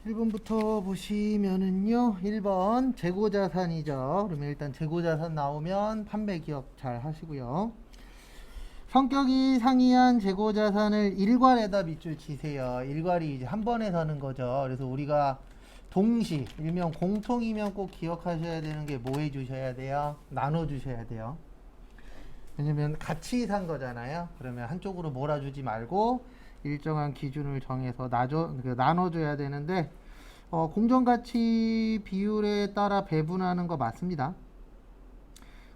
1번부터 보시면은요, 1번 재고자산이죠. 그러면 일단 재고자산 나오면 판매 기억 잘 하시고요. 성격이 상이한 재고자산을 일괄에다 밑줄 치세요. 일괄이 이제 한 번에 서는 거죠. 그래서 우리가 동시, 일명 공통이면 꼭 기억하셔야 되는 게 뭐 해주셔야 돼요? 나눠주셔야 돼요. 왜냐면 같이 산 거잖아요. 그러면 한쪽으로 몰아주지 말고 일정한 기준을 정해서 나눠줘야 되는데, 공정가치 비율에 따라 배분하는 거 맞습니다.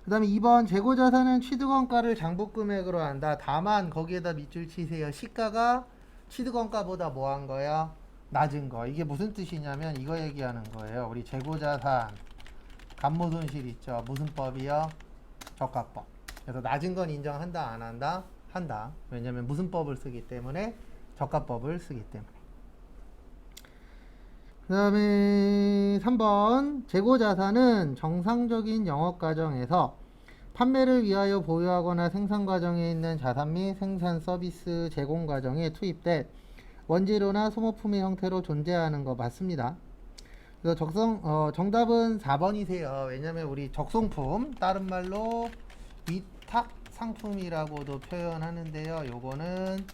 그 다음에 2번 재고자산은 취득원가를 장부금액으로 한다. 다만 거기에다 밑줄 치세요. 시가가 취득원가보다 뭐 한 거야? 낮은 거. 이게 무슨 뜻이냐면 이거 얘기하는 거예요. 우리 재고자산 감모손실 있죠. 무슨 법이요? 저가법. 그래서 낮은 건 인정한다 안 한다? 한다. 왜냐면 무슨 법을 쓰기 때문에? 저가법을 쓰기 때문에. 그 다음에 3번 재고자산은 정상적인 영업과정에서 판매를 위하여 보유하거나 생산과정에 있는 자산 및 생산 서비스 제공 과정에 투입된 원재료나 소모품의 형태로 존재하는 거 맞습니다. 그래서 정답은 4번이세요. 왜냐면 우리 적송품, 다른 말로 위탁 상품이라고도 표현하는데요. 요거는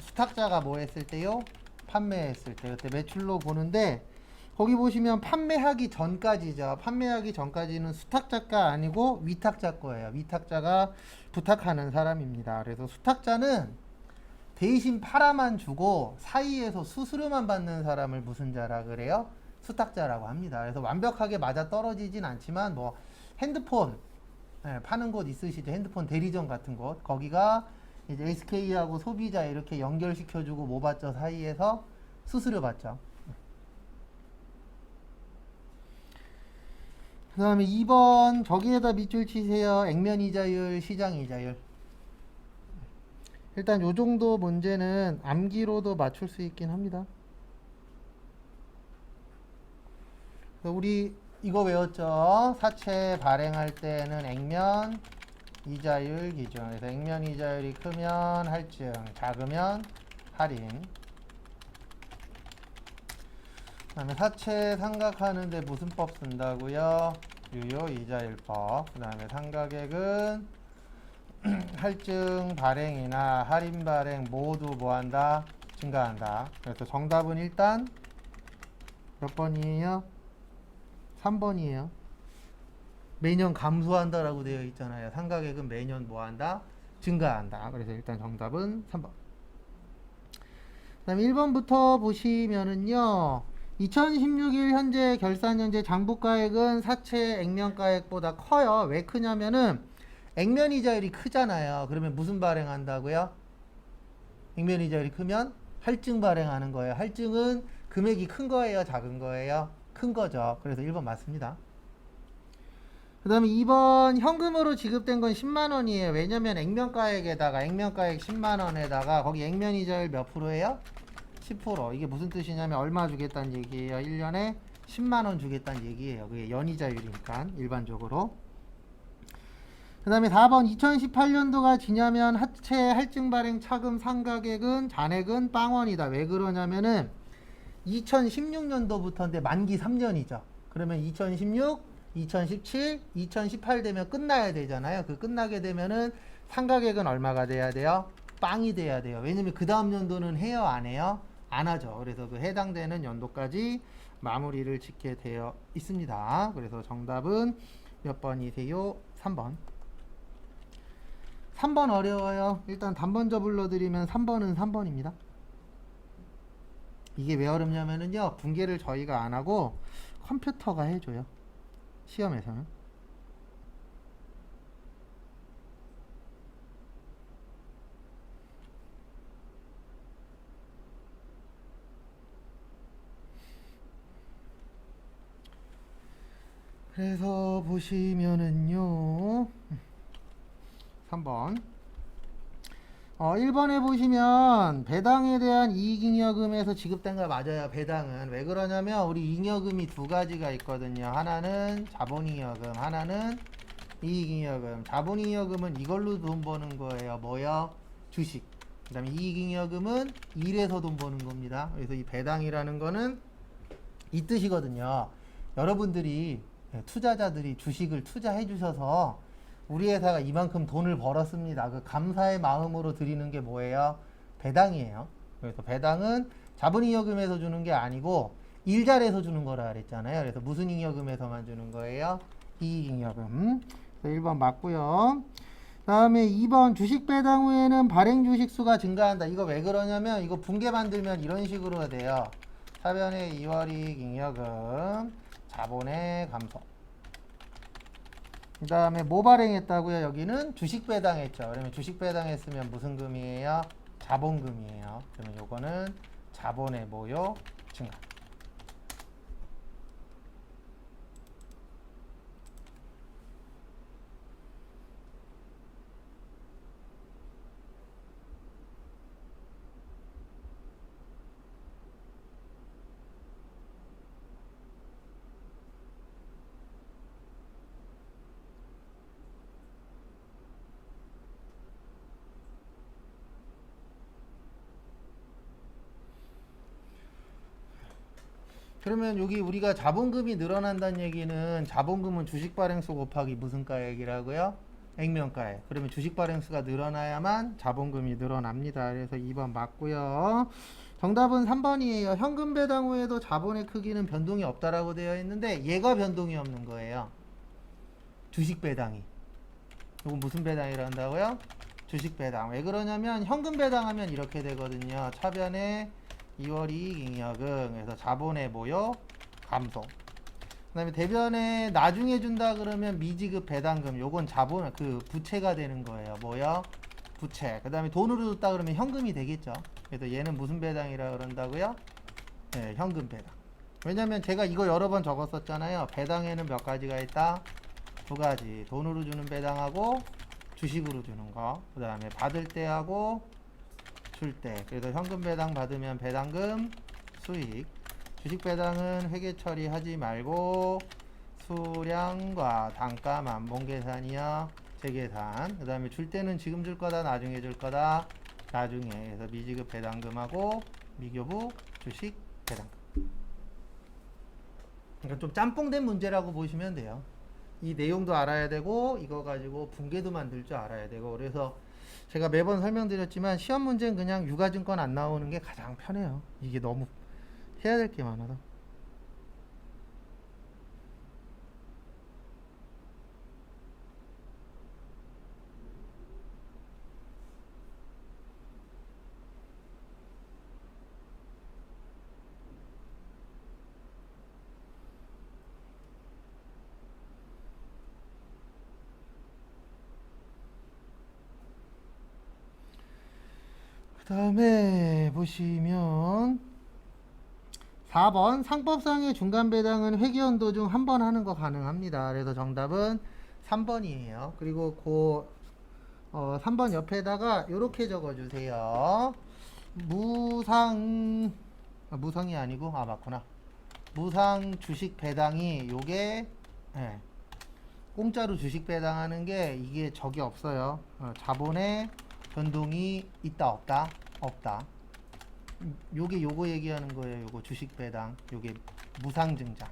수탁자가 뭐 했을 때요? 판매했을 때. 그때 매출로 보는데 거기 보시면 판매하기 전까지죠. 판매하기 전까지는 수탁자가 아니고 위탁자 거예요. 위탁자가 부탁하는 사람입니다. 그래서 수탁자는 대신 팔아만 주고 사이에서 수수료만 받는 사람을 무슨 자라 그래요? 수탁자라고 합니다. 그래서 완벽하게 맞아 떨어지진 않지만 뭐 핸드폰 파는 곳 있으시죠? 핸드폰 대리점 같은 곳. 거기가 이제 SK하고 소비자 이렇게 연결시켜주고 뭐 받죠? 사이에서 수수료 받죠. 그 다음에 2번 저기에다 밑줄 치세요. 액면이자율, 시장이자율. 일단 요 정도 문제는 암기로도 맞출 수 있긴 합니다. 우리 이거 외웠죠? 사채 발행할 때는 액면 이자율 기준. 그래서 액면 이자율이 크면 할증, 작으면 할인. 그 다음에 사채 상각하는데 무슨 법 쓴다고요? 유효 이자율법. 그 다음에 상가액은 할증 발행이나 할인 발행 모두 뭐한다? 증가한다. 그래서 정답은 일단 몇 번이에요? 3번이에요. 매년 감소한다라고 되어 있잖아요. 상가액은 매년 뭐한다? 증가한다. 그래서 일단 정답은 3번. 그 다음에 1번부터 보시면은요, 2016일 현재 결산 현재 장부가액은 사채 액면가액보다 커요. 왜 크냐면은 액면 이자율이 크잖아요. 그러면 무슨 발행한다고요? 액면 이자율이 크면 할증 발행하는 거예요. 할증은 금액이 큰 거예요, 작은 거예요? 큰 거죠. 그래서 1번 맞습니다. 그 다음에 2번 현금으로 지급된 건 10만 원이에요. 왜냐면 액면가액에다가 액면가액 10만 원에다가 거기 액면 이자율 몇 프로예요? 10%. 이게 무슨 뜻이냐면 얼마 주겠다는 얘기예요. 1년에 10만 원 주겠다는 얘기예요. 그게 연이자율이니까 일반적으로. 그 다음에 4번 2018년도가 지나면 하체 할증 발행 차금 상가액은 잔액은 빵원이다. 왜 그러냐면은 2016년도부터인데 만기 3년이죠. 그러면 2016, 2017, 2018 되면 끝나야 되잖아요. 그 끝나게 되면은 상가액은 얼마가 돼야 돼요? 빵이 돼야 돼요. 왜냐면 그 다음 연도는 해요, 안 해요? 안 하죠. 그래서 그 해당되는 연도까지 마무리를 짓게 되어 있습니다. 그래서 정답은 몇 번이세요? 3번. 3번 어려워요. 일단 단번져 불러드리면 3번은 3번입니다. 이게 왜 어렵냐면은요, 분계를 저희가 안 하고 컴퓨터가 해줘요. 시험에서는. 그래서 보시면은요, 3번 1번에 보시면 배당에 대한 이익잉여금에서 지급된 거 맞아요. 배당은 왜 그러냐면 우리 잉여금이 두 가지가 있거든요. 하나는 자본잉여금, 하나는 이익잉여금. 자본잉여금은 이걸로 돈 버는 거예요. 뭐요? 주식. 그 다음에 이익잉여금은 일해서 돈 버는 겁니다. 그래서 이 배당이라는 거는 이 뜻이거든요. 여러분들이 투자자들이 주식을 투자해 주셔서 우리 회사가 이만큼 돈을 벌었습니다. 그 감사의 마음으로 드리는 게 뭐예요? 배당이에요. 그래서 배당은 자본잉여금에서 주는 게 아니고 일자리에서 주는 거라 그랬잖아요. 그래서 무슨 잉여금에서만 주는 거예요? 이익잉여금. 1번 맞고요. 다음에 2번 주식 배당 후에는 발행 주식 수가 증가한다. 이거 왜 그러냐면 이거 분계 만들면 이런 식으로 돼요. 차변의 2월 이익 잉여금 자본의 감소. 그 다음에 뭐 발행했다고요? 여기는 주식 배당했죠. 그러면 주식 배당했으면 무슨 금이에요? 자본금이에요. 그러면 요거는 자본의 뭐요? 증가. 그러면 여기 우리가 자본금이 늘어난다는 얘기는 자본금은 주식 발행수 곱하기 무슨 가 얘기라고요? 액면가에. 그러면 주식 발행수가 늘어나야만 자본금이 늘어납니다. 그래서 2번 맞고요. 정답은 3번이에요. 현금 배당 후에도 자본의 크기는 변동이 없다라고 되어 있는데 얘가 변동이 없는 거예요. 주식 배당이. 이건 무슨 배당이라 한다고요? 주식 배당. 왜 그러냐면 현금 배당하면 이렇게 되거든요. 차변에 2월 이익 잉여금. 그래서 자본의 뭐요? 감소. 그 다음에 대변에 나중에 준다 그러면 미지급 배당금. 요건 자본, 부채가 되는 거예요. 뭐요? 부채. 그 다음에 돈으로 줬다 그러면 현금이 되겠죠. 그래서 얘는 무슨 배당이라 그런다고요? 네, 현금 배당. 왜냐면 제가 이거 여러 번 적었었잖아요. 배당에는 몇 가지가 있다? 두 가지. 돈으로 주는 배당하고 주식으로 주는 거. 그 다음에 받을 때하고 줄 때. 그래서 현금 배당 받으면 배당금 수익. 주식 배당은 회계 처리하지 말고 수량과 단가 만봉 계산이야. 재계산. 그 다음에 줄 때는 지금 줄 거다, 나중에 줄 거다. 나중에. 그래서 미지급 배당금하고 미교부 주식 배당금. 그러니까 좀 짬뽕된 문제라고 보시면 돼요. 이 내용도 알아야 되고 이거 가지고 분계도 만들 줄 알아야 되고. 그래서 제가 매번 설명드렸지만 시험 문제는 그냥 유가증권 안 나오는 게 가장 편해요. 이게 너무 해야 될 게 많아서. 그 다음에 보시면 4번 상법상의 중간 배당은 회계연도 중 한 번 하는 거 가능합니다. 그래서 정답은 3번이에요. 그리고 3번 옆에다가 이렇게 적어주세요. 무상이 아니고 맞구나. 무상 주식 배당이 요게 예, 공짜로 주식 배당하는 게 이게 적이 없어요. 자본의 변동이 있다 없다? 없다. 요게 요거 얘기하는 거예요. 요거 주식 배당. 요게 무상 증자.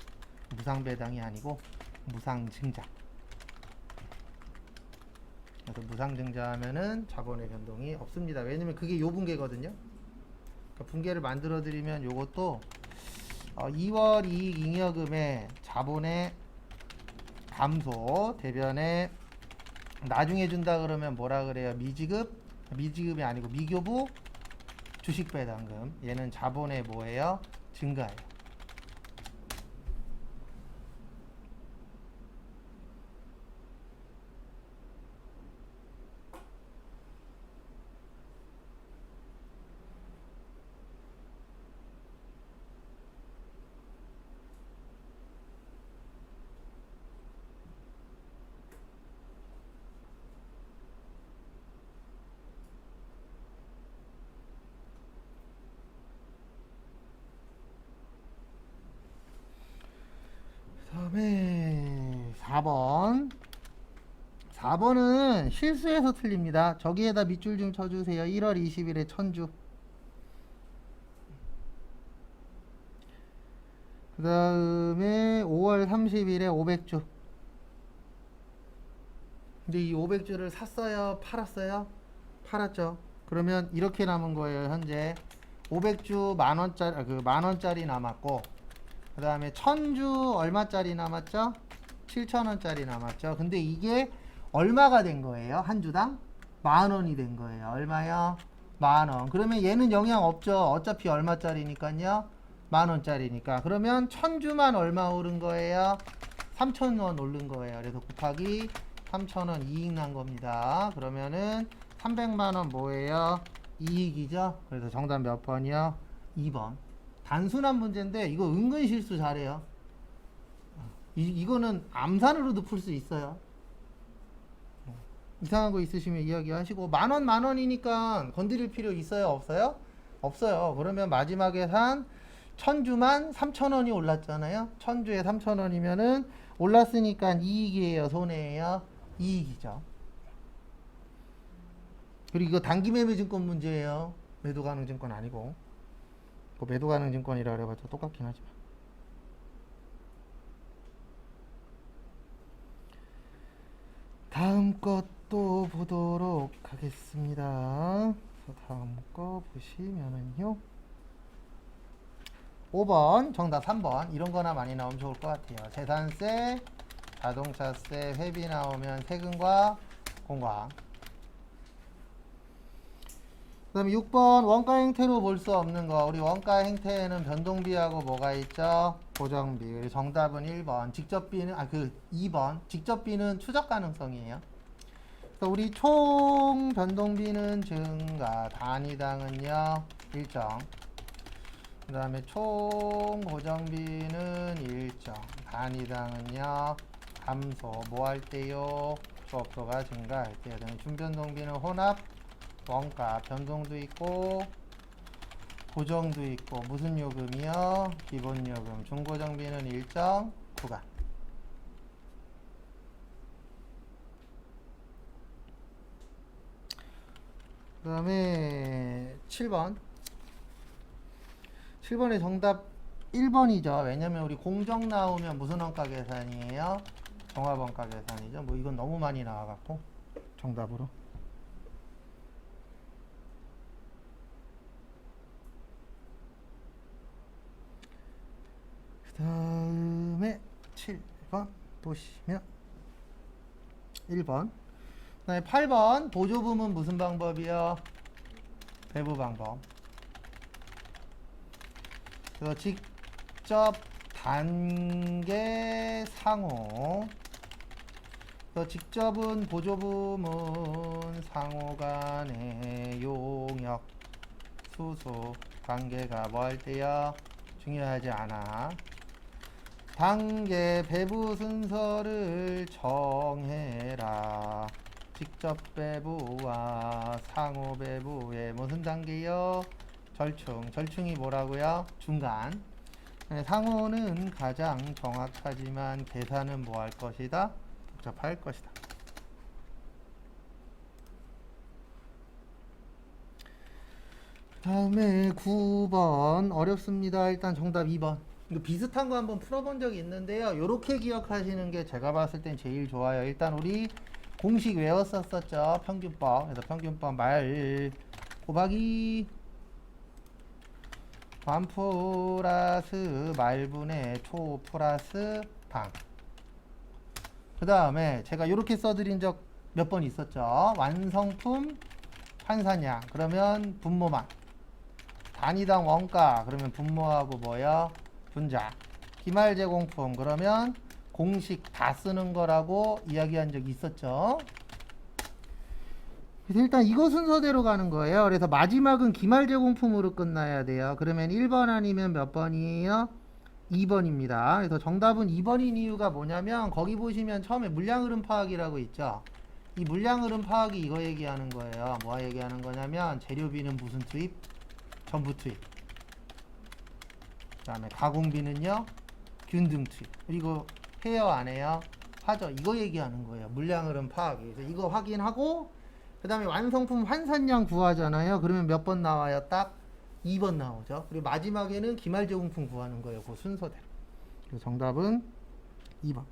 무상 배당이 아니고 무상 증자. 그래서 무상 증자하면은 자본의 변동이 없습니다. 왜냐면 그게 요 분계거든요. 그러니까 분계를 만들어 드리면 요것도 2월 이익 잉여금의 자본의 감소 대변에 나중에 준다 그러면 뭐라 그래요? 미지급이 아니고 미교부 주식 배당금. 얘는 자본의 뭐예요? 증가예요. 다음에 4번 4번은 실수해서 틀립니다. 저기에다 밑줄 좀 쳐주세요. 1월 20일에 천주. 그 다음에 5월 30일에 500주. 근데 이 500주를 샀어요? 팔았어요? 팔았죠. 그러면 이렇게 남은 거예요. 현재 500주 만원짜리, 만원짜리 남았고, 그 다음에 1000주 얼마짜리 남았죠? 7,000원짜리 남았죠. 근데 이게 얼마가 된 거예요? 한 주당? 10,000원이 된 거예요. 얼마요? 10,000원. 그러면 얘는 영향 없죠. 어차피 얼마짜리니까요? 10,000원짜리니까. 그러면 1000주만 얼마 오른 거예요? 3,000원 오른 거예요. 그래서 곱하기 3,000원 이익 난 겁니다. 그러면은 300만원 뭐예요? 이익이죠. 그래서 정답 몇 번이요? 2번. 단순한 문제인데 이거 은근 실수 잘해요. 이거는 암산으로도 풀 수 있어요. 이상한 거 있으시면 이야기하시고, 만원이니까 건드릴 필요 있어요? 없어요? 없어요. 그러면 마지막에 산 1000주만 3,000원이 올랐잖아요. 1000주에 3,000원이면은 올랐으니까 이익이에요? 손해예요? 이익이죠. 그리고 이거 단기 매매 증권 문제예요. 매도 가능 증권 아니고. 매도 가능 증권이라 그래봤자 똑같긴 하지만. 다음 것도 보도록 하겠습니다. 다음 거 보시면은요. 5번, 정답 3번. 이런 거나 많이 나오면 좋을 것 같아요. 재산세, 자동차세, 회비 나오면 세금과 공과. 그 다음에 6번, 원가 행태로 볼 수 없는 거. 우리 원가 행태에는 변동비하고 뭐가 있죠? 고정비. 그리고 정답은 1번. 직접비는, 2번. 직접비는 추적 가능성이에요. 그래서 우리 총 변동비는 증가, 단위당은요, 일정. 그 다음에 총 고정비는 일정, 단위당은요, 감소. 뭐 할 때요? 수업소가 증가할 때. 그다음에 준변동비는 혼합, 원가, 변동도 있고 고정도 있고. 무슨 요금이요? 기본요금. 중고정비는 일정 구간. 그 다음에 7번. 7번의 정답 1번이죠. 왜냐면 우리 공정 나오면 무슨 원가 계산이에요? 종합원가 계산이죠. 뭐 이건 너무 많이 나와갖고 정답으로. 그 다음에 7번 보시면 1번. 그 다음에 8번 보조금은 무슨 방법이요? 배부 방법. 그래서 직접 단계 상호. 그래서 직접은 보조금은 상호 간의 용역 수수 관계가 뭐 할 때요? 중요하지 않아. 단계 배부 순서를 정해라. 직접 배부와 상호 배부의 무슨 단계요? 절충. 절충이 뭐라고요? 중간. 상호는 가장 정확하지만 계산은 뭐 할 것이다? 복잡할 것이다. 다음에 9번 어렵습니다. 일단 정답 2번. 이거 비슷한 거 한번 풀어본 적이 있는데요. 요렇게 기억하시는 게 제가 봤을 땐 제일 좋아요. 일단 우리 공식 외웠었죠. 평균법. 그래서 평균법 말 곱하기 반 플러스 말분의 초 플러스 방. 그 다음에 제가 이렇게 써드린 적 몇 번 있었죠. 완성품 환산량. 그러면 분모만. 단위당 원가. 그러면 분모하고 뭐요? 분자. 기말 제공품. 그러면 공식 다 쓰는 거라고 이야기한 적이 있었죠. 그래서 일단 이거 순서대로 가는 거예요. 그래서 마지막은 기말 제공품으로 끝나야 돼요. 그러면 1번 아니면 몇 번이에요? 2번입니다. 그래서 정답은 2번인 이유가 뭐냐면 거기 보시면 처음에 물량 흐름 파악이라고 있죠. 이 물량 흐름 파악이 이거 얘기하는 거예요. 뭐 얘기하는 거냐면 재료비는 무슨 투입? 전부 투입. 그 다음에 가공비는요? 균등 투입. 그리고 해요 안 해요? 사죠. 이거 얘기하는 거예요. 물량 흐름 파악이. 그래서 이거 확인하고 그 다음에 완성품 환산량 구하잖아요. 그러면 몇 번 나와요? 딱 2번 나오죠. 그리고 마지막에는 기말제공품 구하는 거예요. 그 순서대로. 그래서 정답은 2번.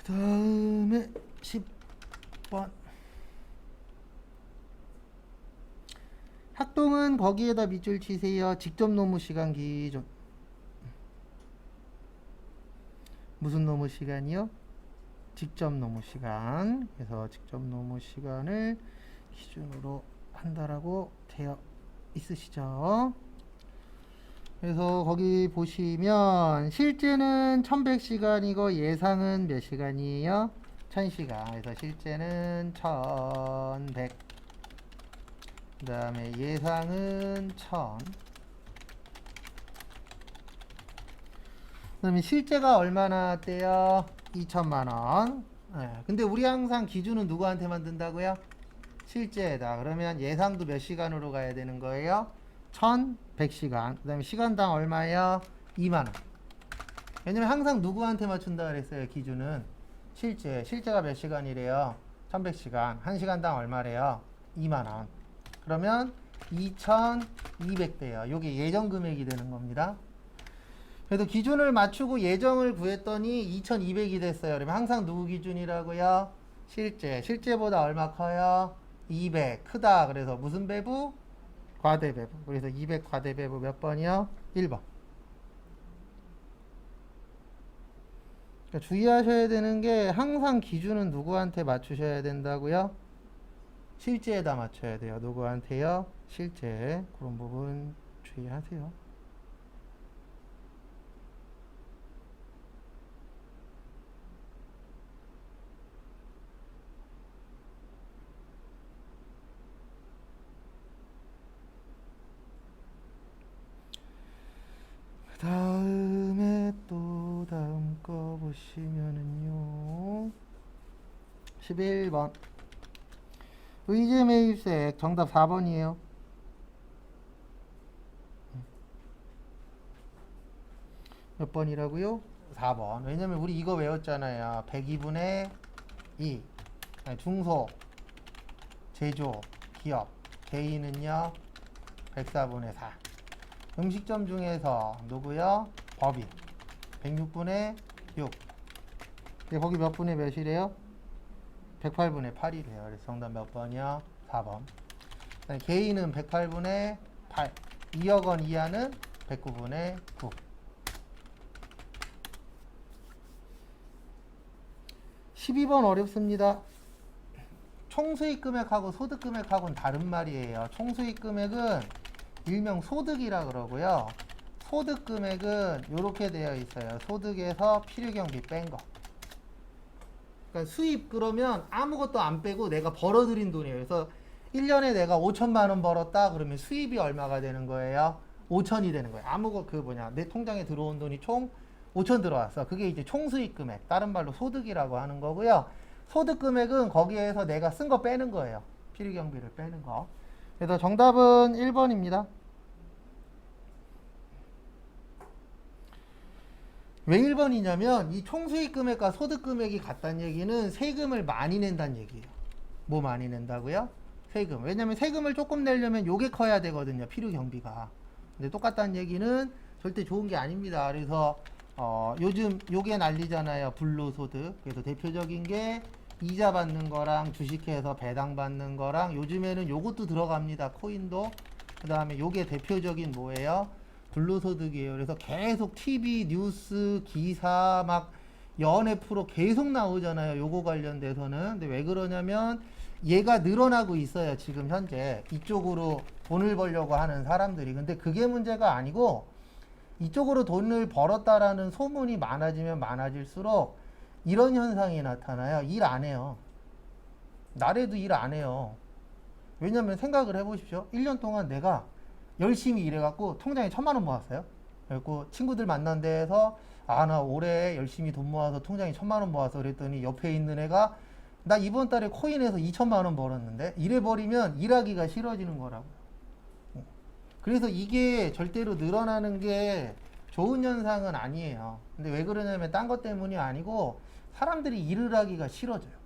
그 다음에 10번. 학동은 거기에다 밑줄 치세요. 직접 노무 시간 기준. 무슨 노무 시간이요? 직접 노무 시간. 그래서 직접 노무 시간을 기준으로 한다라고 되어 있으시죠? 그래서 거기 보시면 실제는 1100시간이고 예상은 몇 시간이에요? 1000시간. 그래서 실제는 1100. 그 다음에 예상은 1000. 그 다음에 실제가 얼마나 떼요? 2000만원. 네. 근데 우리 항상 기준은 누구한테 만든다고요? 실제에다. 그러면 예상도 몇 시간으로 가야 되는 거예요? 1100시간. 그 다음에 시간당 얼마예요? 2만원. 왜냐면 항상 누구한테 맞춘다 그랬어요, 기준은. 실제가 몇 시간이래요? 1100시간. 1시간당 얼마래요? 2만원. 그러면 2200대요. 요게 예정 금액이 되는 겁니다. 그래도 기준을 맞추고 예정을 구했더니 2200이 됐어요. 그러면 항상 누구 기준이라고요? 실제보다 얼마 커요? 200 크다. 그래서 무슨 배부? 과대배부. 그래서 200 과대배부 몇 번이요? 1번. 그러니까 주의하셔야 되는 게 항상 기준은 누구한테 맞추셔야 된다고요? 실제에다 맞춰야 돼요. 누구한테요? 실제. 그런 부분 주의하세요. 그 다음에 또 다음 거 보시면은요. 11번. 의제 매입세 정답 4번이에요. 몇 번이라고요? 4번. 왜냐면 우리 이거 외웠잖아요. 102분의 2. 중소, 제조, 기업, 개인은요 104분의 4. 음식점 중에서 누구요? 법인 106분의 6. 거기 몇 분의 몇이래요? 108분의 8이래요. 그래서 정답 몇 번이요? 4번. 개인은 108분의 8. 2억 원 이하는 109분의 9. 12번 어렵습니다. 총수익 금액하고 소득 금액하고는 다른 말이에요. 총수익 금액은 일명 소득이라 그러고요. 소득 금액은 이렇게 되어 있어요. 소득에서 필요경비 뺀 거. 그러니까 수입 그러면 아무것도 안 빼고 내가 벌어들인 돈이에요. 그래서 1년에 내가 5천만 원 벌었다 그러면 수입이 얼마가 되는 거예요? 5천이 되는 거예요. 내 통장에 들어온 돈이 총 5천 들어왔어. 그게 이제 총수익 금액. 다른 말로 소득이라고 하는 거고요. 소득 금액은 거기에서 내가 쓴 거 빼는 거예요. 필요경비를 빼는 거. 그래서 정답은 1번입니다. 왜 1번이냐면 이 총수익 금액과 소득 금액이 같다는 얘기는 세금을 많이 낸다는 얘기예요. 뭐 많이 낸다고요? 세금. 왜냐면 세금을 조금 내려면 요게 커야 되거든요. 필요경비가. 근데 똑같다는 얘기는 절대 좋은 게 아닙니다. 그래서 요즘 요게 난리잖아요. 불로소득. 그래서 대표적인 게 이자 받는 거랑 주식해서 배당 받는 거랑 요즘에는 요것도 들어갑니다. 코인도. 그 다음에 요게 대표적인 뭐예요? 불로소득이에요. 그래서 계속 TV, 뉴스, 기사, 막 연예 프로 계속 나오잖아요. 요거 관련돼서는. 근데 왜 그러냐면 얘가 늘어나고 있어요. 지금 현재 이쪽으로 돈을 벌려고 하는 사람들이. 근데 그게 문제가 아니고 이쪽으로 돈을 벌었다라는 소문이 많아지면 많아질수록 이런 현상이 나타나요. 일 안 해요. 나래도 일 안 해요. 왜냐면 생각을 해보십시오. 1년 동안 내가 열심히 일해갖고 통장에 1,000만 원 모았어요. 그래갖고 친구들 만난 데에서 나 올해 열심히 돈 모아서 통장에 1,000만 원 모았어. 그랬더니 옆에 있는 애가 나 이번 달에 코인에서 2,000만 원 벌었는데 이래버리면 일하기가 싫어지는 거라고요. 그래서 이게 절대로 늘어나는 게 좋은 현상은 아니에요. 근데 왜 그러냐면 딴 것 때문이 아니고 사람들이 일을 하기가 싫어져요.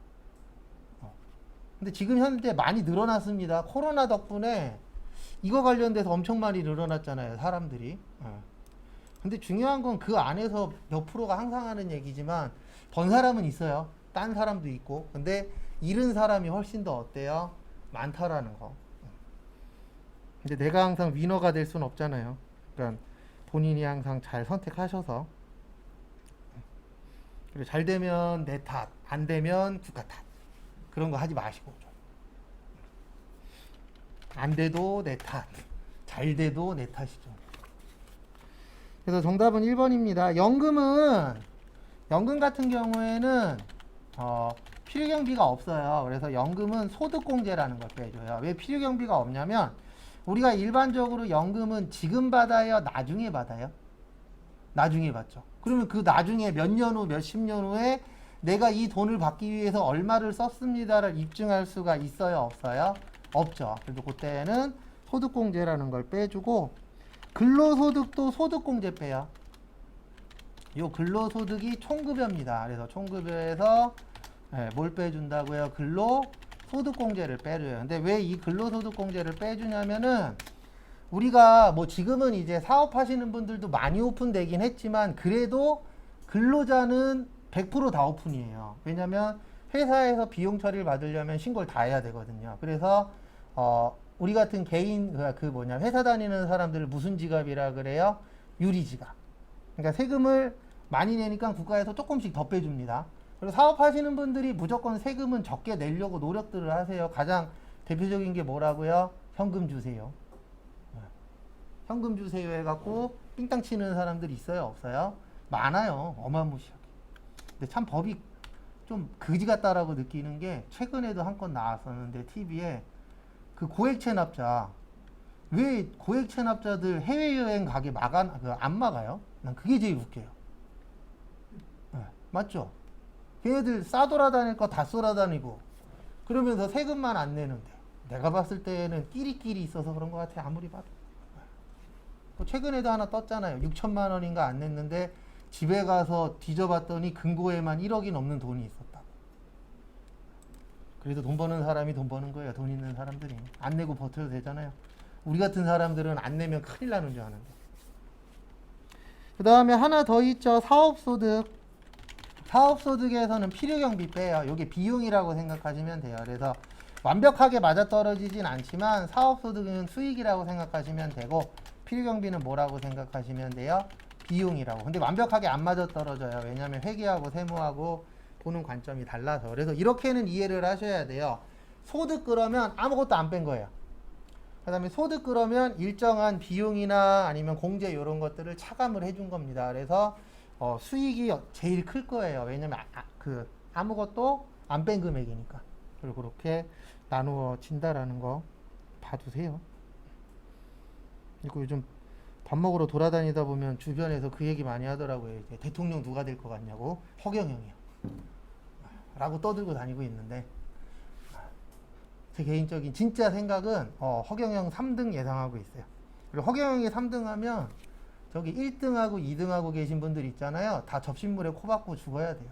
근데 지금 현재 많이 늘어났습니다. 코로나 덕분에 이거 관련돼서 엄청 많이 늘어났잖아요, 사람들이. 근데 중요한 건 그 안에서 몇 프로가 항상 하는 얘기지만 번 사람은 있어요. 딴 사람도 있고. 근데 잃은 사람이 훨씬 더 어때요? 많다라는 거. 근데 내가 항상 위너가 될 수는 없잖아요. 그러니까 본인이 항상 잘 선택하셔서. 그리고 잘 되면 내 탓, 안 되면 국가 탓. 그런 거 하지 마시고 좀. 안 돼도 내 탓, 잘 돼도 내 탓이죠. 그래서 정답은 1번입니다. 연금 같은 경우에는 필요경비가 없어요. 그래서 연금은 소득공제라는 걸 빼줘요. 왜 필요경비가 없냐면 우리가 일반적으로 연금은 지금 받아요, 나중에 받아요? 나중에 받죠. 그러면 그 나중에 몇 년 후, 몇십 년 후에 내가 이 돈을 받기 위해서 얼마를 썼습니다를 입증할 수가 있어요, 없어요? 없죠. 그래서 그때는 소득공제라는 걸 빼주고 근로소득도 소득공제 빼요. 요 근로소득이 총급여입니다. 그래서 총급여에서 뭘 빼준다고요? 근로소득공제를 빼줘요. 근데 왜 이 근로소득공제를 빼주냐면은 우리가 뭐 지금은 이제 사업하시는 분들도 많이 오픈되긴 했지만 그래도 근로자는 100% 다 오픈이에요. 왜냐면 회사에서 비용 처리를 받으려면 신고를 다 해야 되거든요. 그래서 우리 같은 개인 회사 다니는 사람들을 무슨 지갑이라 그래요? 유리지갑. 그러니까 세금을 많이 내니까 국가에서 조금씩 더 빼줍니다. 그리고 사업하시는 분들이 무조건 세금은 적게 내려고 노력들을 하세요. 가장 대표적인 게 뭐라고요? 현금 주세요. 현금 주세요 해갖고 삥땅 치는 사람들이 있어요? 없어요? 많아요. 어마무시하게. 근데 참 법이 좀 그지 같다라고 느끼는 게 최근에도 한 건 나왔었는데 TV에 그 고액 체납자 왜 고액 체납자들 해외여행 가게 안 막아요? 난 그게 제일 웃겨요. 네, 맞죠? 걔네들 싸돌아다닐 거 다 쏠아다니고 그러면서 세금만 안 내는데 내가 봤을 때는 끼리끼리 있어서 그런 것 같아. 아무리 봐도. 최근에도 하나 떴잖아요. 6천만 원인가 안 냈는데 집에 가서 뒤져봤더니 금고에만 1억이 넘는 돈이 있었다. 그래도 돈 버는 사람이 돈 버는 거예요. 돈 있는 사람들이. 안 내고 버텨도 되잖아요. 우리 같은 사람들은 안 내면 큰일 나는 줄 아는데. 그 다음에 하나 더 있죠. 사업소득. 사업소득에서는 필요경비 빼요. 이게 비용이라고 생각하시면 돼요. 그래서 완벽하게 맞아떨어지진 않지만 사업소득은 수익이라고 생각하시면 되고 필요경비는 뭐라고 생각하시면 돼요? 비용이라고. 근데 완벽하게 안 맞아떨어져요. 왜냐하면 회계하고 세무하고 보는 관점이 달라서. 그래서 이렇게는 이해를 하셔야 돼요. 소득 그러면 아무것도 안 뺀 거예요. 그 다음에 소득 그러면 일정한 비용이나 아니면 공제 이런 것들을 차감을 해준 겁니다. 그래서 수익이 제일 클 거예요. 왜냐면 아무것도 안 뺀 금액이니까. 그리고 그렇게 나누어진다라는 거 봐두세요. 그리고 요즘 밥 먹으러 돌아다니다 보면 주변에서 그 얘기 많이 하더라고요. 이제 대통령 누가 될 것 같냐고. 허경영이요. 라고 떠들고 다니고 있는데 제 개인적인 진짜 생각은 허경영 3등 예상하고 있어요. 그리고 허경영이 3등하면 저기 1등하고 2등하고 계신 분들 있잖아요. 다 접신물에 코 박고 죽어야 돼요.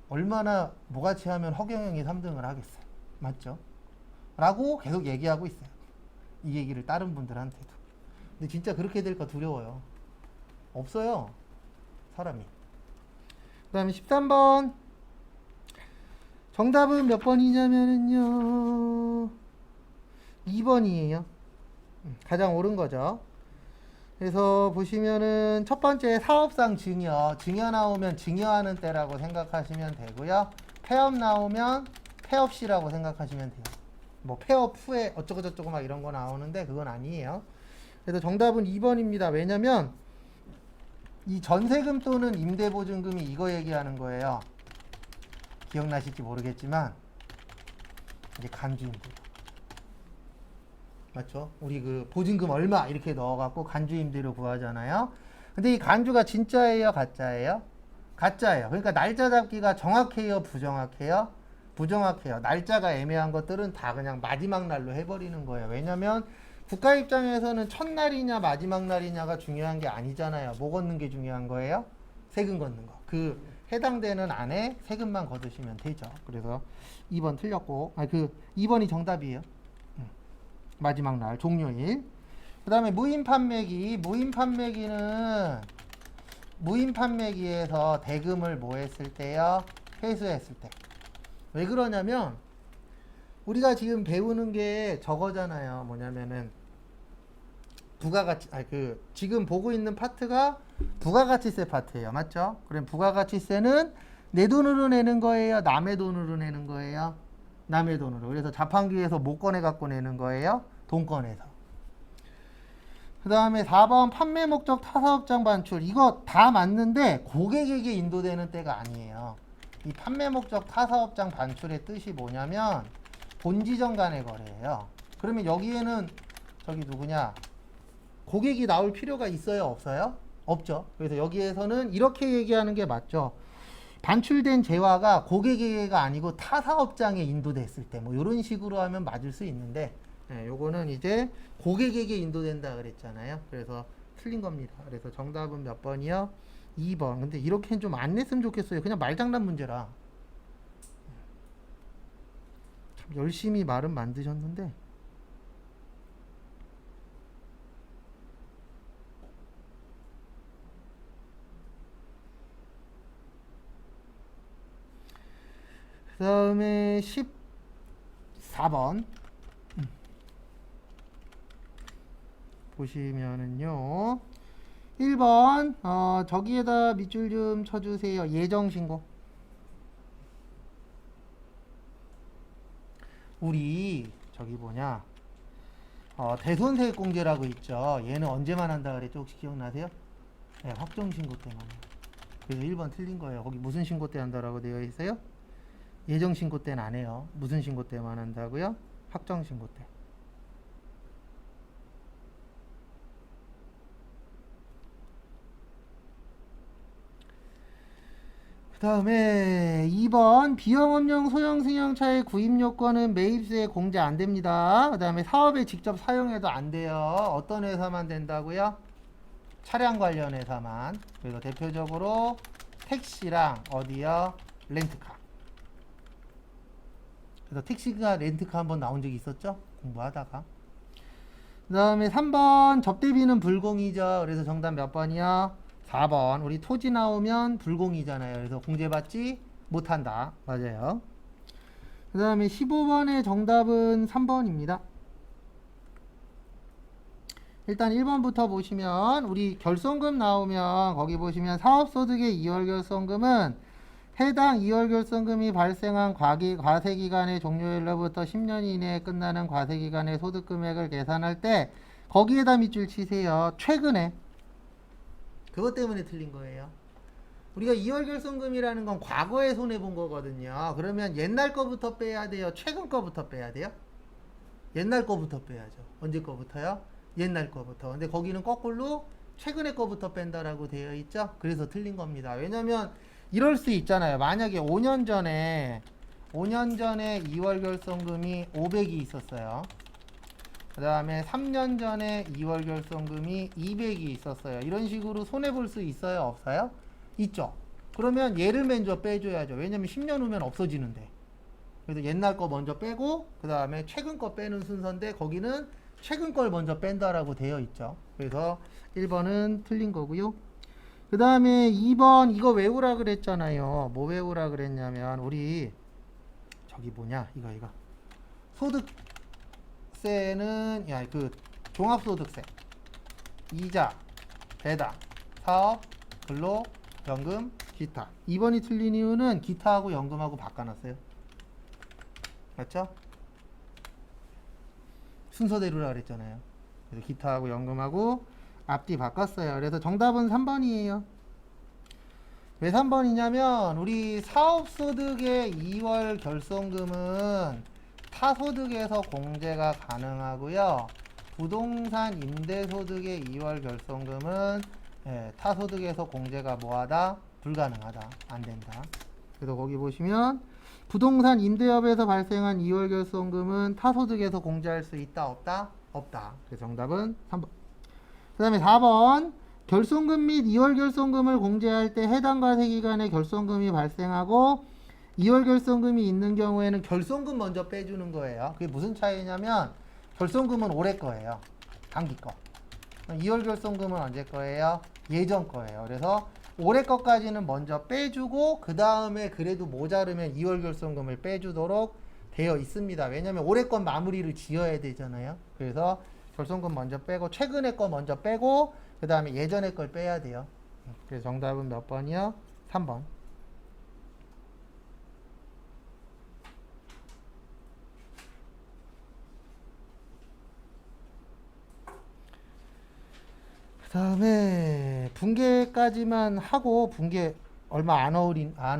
얼마나 모가치 하면 허경영이 3등을 하겠어요. 맞죠? 라고 계속 얘기하고 있어요. 이 얘기를 다른 분들한테도. 근데 진짜 그렇게 될까 두려워요. 없어요. 사람이. 그 다음에 13번. 정답은 몇 번이냐면요 2번이에요. 가장 옳은 거죠. 그래서 보시면은 첫 번째 사업상 증여 나오면 증여하는 때라고 생각하시면 되고요. 폐업 나오면 폐업시라고 생각하시면 돼요. 뭐 폐업 후에 어쩌고저쩌고 막 이런 거 나오는데 그건 아니에요. 그래서 정답은 2번입니다. 왜냐면 이 전세금 또는 임대보증금이 이거 얘기하는 거예요. 기억나실지 모르겠지만 이제 간주임대. 맞죠? 우리 그 보증금 얼마 이렇게 넣어갖고 간주임대료 구하잖아요. 근데 이 간주가 진짜예요, 가짜예요? 가짜예요. 그러니까 날짜 잡기가 정확해요, 부정확해요? 부정확해요. 날짜가 애매한 것들은 다 그냥 마지막 날로 해버리는 거예요. 왜냐면 국가 입장에서는 첫날이냐 마지막 날이냐가 중요한 게 아니잖아요. 뭐 걷는 게 중요한 거예요? 세금 걷는 거. 그 해당되는 안에 세금만 걷으시면 되죠. 그래서 2번 틀렸고, 2번이 정답이에요. 마지막 날, 종료일. 그 다음에 무인 판매기. 무인 판매기에서 대금을 뭐 했을 때요? 회수했을 때. 왜 그러냐면, 우리가 지금 배우는 게 저거잖아요. 뭐냐면은, 부가가치, 지금 보고 있는 파트가 부가가치세 파트예요. 맞죠? 그럼 부가가치세는 내 돈으로 내는 거예요? 남의 돈으로 내는 거예요? 남의 돈으로. 그래서 자판기에서 못 꺼내 갖고 내는 거예요? 돈 꺼내서. 그 다음에 4번 판매 목적 타사업장 반출. 이거 다 맞는데 고객에게 인도되는 때가 아니에요. 이 판매 목적 타사업장 반출의 뜻이 뭐냐면 본지점 간의 거래예요. 그러면 여기에는 저기 누구냐? 고객이 나올 필요가 있어요? 없어요? 없죠. 그래서 여기에서는 이렇게 얘기하는 게 맞죠. 반출된 재화가 고객에게가 아니고 타 사업장에 인도됐을 때 뭐 이런 식으로 하면 맞을 수 있는데 요거는 이제 고객에게 인도된다 그랬잖아요. 그래서 틀린 겁니다. 그래서 정답은 몇 번이요? 2번. 근데 이렇게는 좀 안 냈으면 좋겠어요. 그냥 말장난 문제라. 참 열심히 말은 만드셨는데 그 다음에 14번 보시면은요 1번 저기에다 밑줄 좀 쳐주세요. 예정신고. 우리 저기 뭐냐 대손세액공제라고 있죠. 얘는 언제만 한다 그랬죠? 혹시 기억나세요? 네, 확정신고 때만. 그래서 1번 틀린 거예요. 거기 무슨 신고 때 한다라고 되어 있어요? 예정 신고 때는 안 해요. 무슨 신고 때만 한다고요? 확정 신고 때. 그 다음에 2번 비영업용 소형 승용차의 구입 요건은 매입세 공제 안 됩니다. 그 다음에 사업에 직접 사용해도 안 돼요. 어떤 회사만 된다고요? 차량 관련 회사만. 그래서 대표적으로 택시랑 어디요? 렌트카. 그래서 택시가 렌트카 한번 나온 적이 있었죠? 공부하다가. 그 다음에 3번 접대비는 불공이죠. 그래서 정답 몇 번이요? 4번. 우리 토지 나오면 불공이잖아요. 그래서 공제받지 못한다. 맞아요. 그 다음에 15번의 정답은 3번입니다. 일단 1번부터 보시면 우리 결손금 나오면 거기 보시면 사업소득의 2월 결손금은 해당 2월 결손금이 발생한 과세기간의 종료일로부터 10년 이내에 끝나는 과세기간의 소득금액을 계산할 때 거기에다 밑줄 치세요. 최근에. 그것 때문에 틀린 거예요. 우리가 2월 결손금이라는 건 과거에 손해본 거거든요. 그러면 옛날 거부터 빼야 돼요? 최근 거부터 빼야 돼요? 옛날 거부터 빼야죠. 언제 거부터요? 옛날 거부터. 근데 거기는 거꾸로 최근의 거부터 뺀다라고 되어 있죠. 그래서 틀린 겁니다. 왜냐면 이럴 수 있잖아요. 만약에 5년 전에 2월 결손금이 500이 있었어요. 그 다음에 3년 전에 2월 결손금이 200이 있었어요. 이런 식으로 손해볼 수 있어요? 없어요? 있죠. 그러면 얘를 먼저 빼줘야죠. 왜냐면 10년 후면 없어지는데. 그래서 옛날 거 먼저 빼고 그 다음에 최근 거 빼는 순서인데 거기는 최근 걸 먼저 뺀다라고 되어 있죠. 그래서 1번은 틀린 거고요. 그 다음에 2번 이거 외우라 그랬잖아요. 뭐 외우라 그랬냐면 우리 저기 뭐냐 이거 소득세는 종합소득세 이자 배당 사업 근로 연금 기타. 2번이 틀린 이유는 기타하고 연금하고 바꿔놨어요. 맞죠? 순서대로라 그랬잖아요. 그래서 기타하고 연금하고 앞뒤 바꿨어요. 그래서 정답은 3번이에요. 왜 3번이냐면 우리 사업소득의 2월 결손금은 타소득에서 공제가 가능하고요. 부동산 임대소득의 2월 결손금은 타소득에서 공제가 뭐하다? 불가능하다. 안 된다. 그래서 거기 보시면 부동산 임대업에서 발생한 2월 결손금은 타소득에서 공제할 수 있다? 없다? 없다. 그래서 정답은 3번. 그 다음에 4번 결손금 및 2월 결손금을 공제할 때 해당 과세기간에 결손금이 발생하고 2월 결손금이 있는 경우에는 결손금 먼저 빼주는 거예요. 그게 무슨 차이냐면 결손금은 올해 거예요. 당기 거. 2월 결손금은 언제 거예요? 예전 거예요. 그래서 올해 것까지는 먼저 빼주고 그 다음에 그래도 모자르면 2월 결손금을 빼주도록 되어 있습니다. 왜냐하면 올해 건 마무리를 지어야 되잖아요. 그래서 결손금 먼저 빼고 최근에 거 먼저 빼고 그 다음에 예전에 걸 빼야 돼요. 그래서 정답은 몇 번이요? 3번. 그 다음에 분계까지만 하고 분계 얼마 안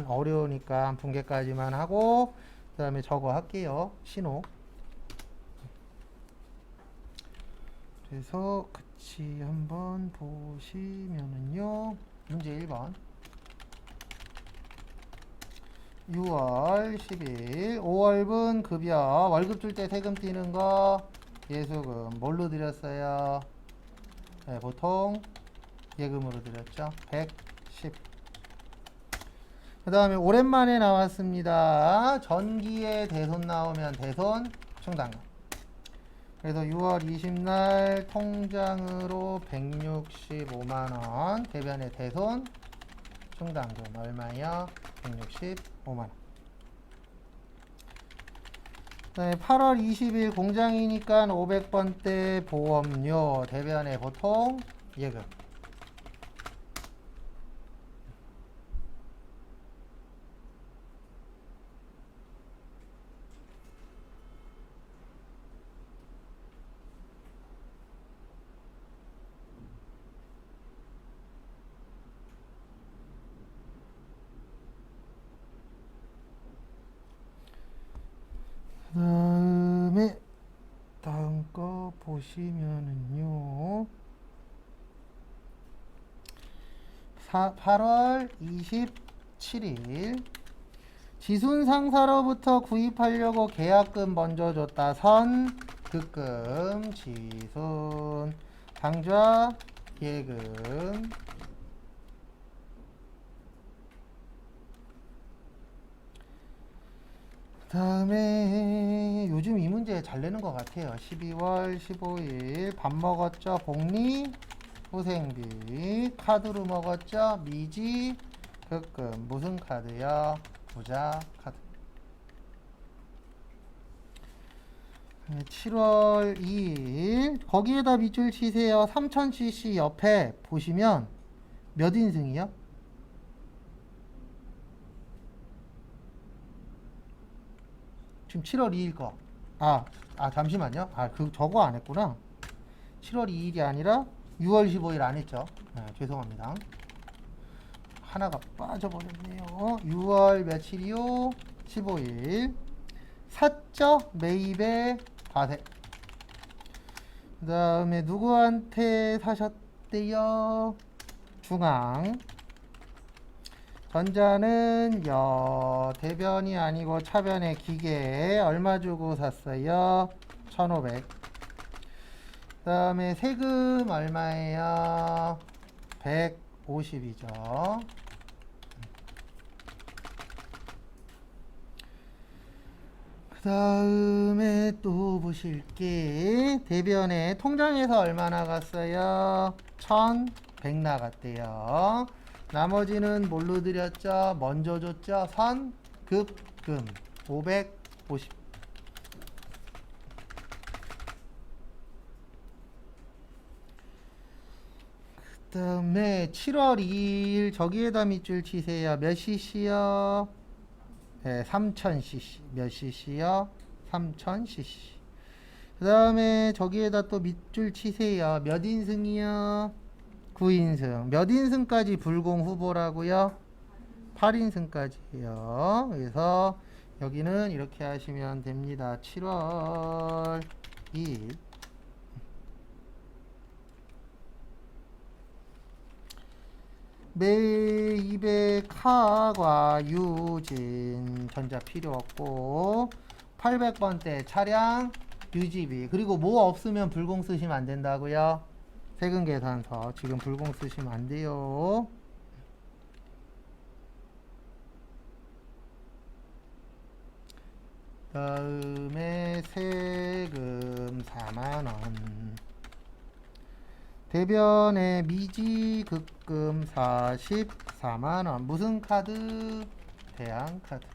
어려우니까 분계까지만 하고 그 다음에 저거 할게요. 신호. 그래서 같이 한번 보시면은요. 문제 1번. 6월 10일 5월분 급여 월급 줄 때 세금 떼는 거 예수금 뭘로 드렸어요? 네, 보통 예금으로 드렸죠. 110. 그 다음에 오랜만에 나왔습니다. 전기에 대손 나오면 대손 충당금. 그래서 6월 20날 통장으로 165만원 대변의 대손 충당금 얼마요? 165만원. 네, 8월 20일 공장이니까 500번대 보험료 대변의 보통 예금. 그 다음에 다음 거 보시면은요 8월 27일 지순상사로부터 구입하려고 계약금 먼저 줬다. 선 급금 지순 당좌 예금. 그 다음에 요즘 이 문제 잘 내는 것 같아요. 12월 15일 밥 먹었죠? 복리 후생비 카드로 먹었죠? 미지 급금 무슨 카드요? 부자 카드. 7월 2일 거기에다 밑줄 치세요. 3000cc 옆에 보시면 몇 인승이요? 지금 7월 2일 거. 잠시만요. 저거 안 했구나. 7월 2일이 아니라 6월 15일 안 했죠. 네, 죄송합니다. 하나가 빠져버렸네요. 6월 며칠이요? 15일. 샀죠? 매입에 과세. 그 다음에 누구한테 사셨대요? 중앙. 전자는 대변이 아니고 차변의 기계 얼마 주고 샀어요? 1,500. 그 다음에 세금 얼마예요? 150이죠. 그 다음에 또 보실게. 대변에 통장에서 얼마 나갔어요? 1,100 나갔대요. 나머지는 뭘로 드렸죠? 먼저 줬죠? 선급금 550. 그 다음에 7월 2일 저기에다 밑줄 치세요. 몇 cc요? 네, 3000cc. 몇 cc요? 3000cc. 그 다음에 저기에다 또 밑줄 치세요. 몇 인승이요? 9인승. 몇 인승까지 불공 후보라고요? 8인승까지예요. 그래서 여기는 이렇게 하시면 됩니다. 7월 2일 매입의 카과 유진 전자 필요 없고 800번대 차량 유지비 그리고 뭐 없으면 불공 쓰시면 안 된다고요. 세금 계산서 지금 불공 쓰시면 안 돼요. 다음에 세금 4만원 대변에 미지급금 44만원 무슨 카드? 대양카드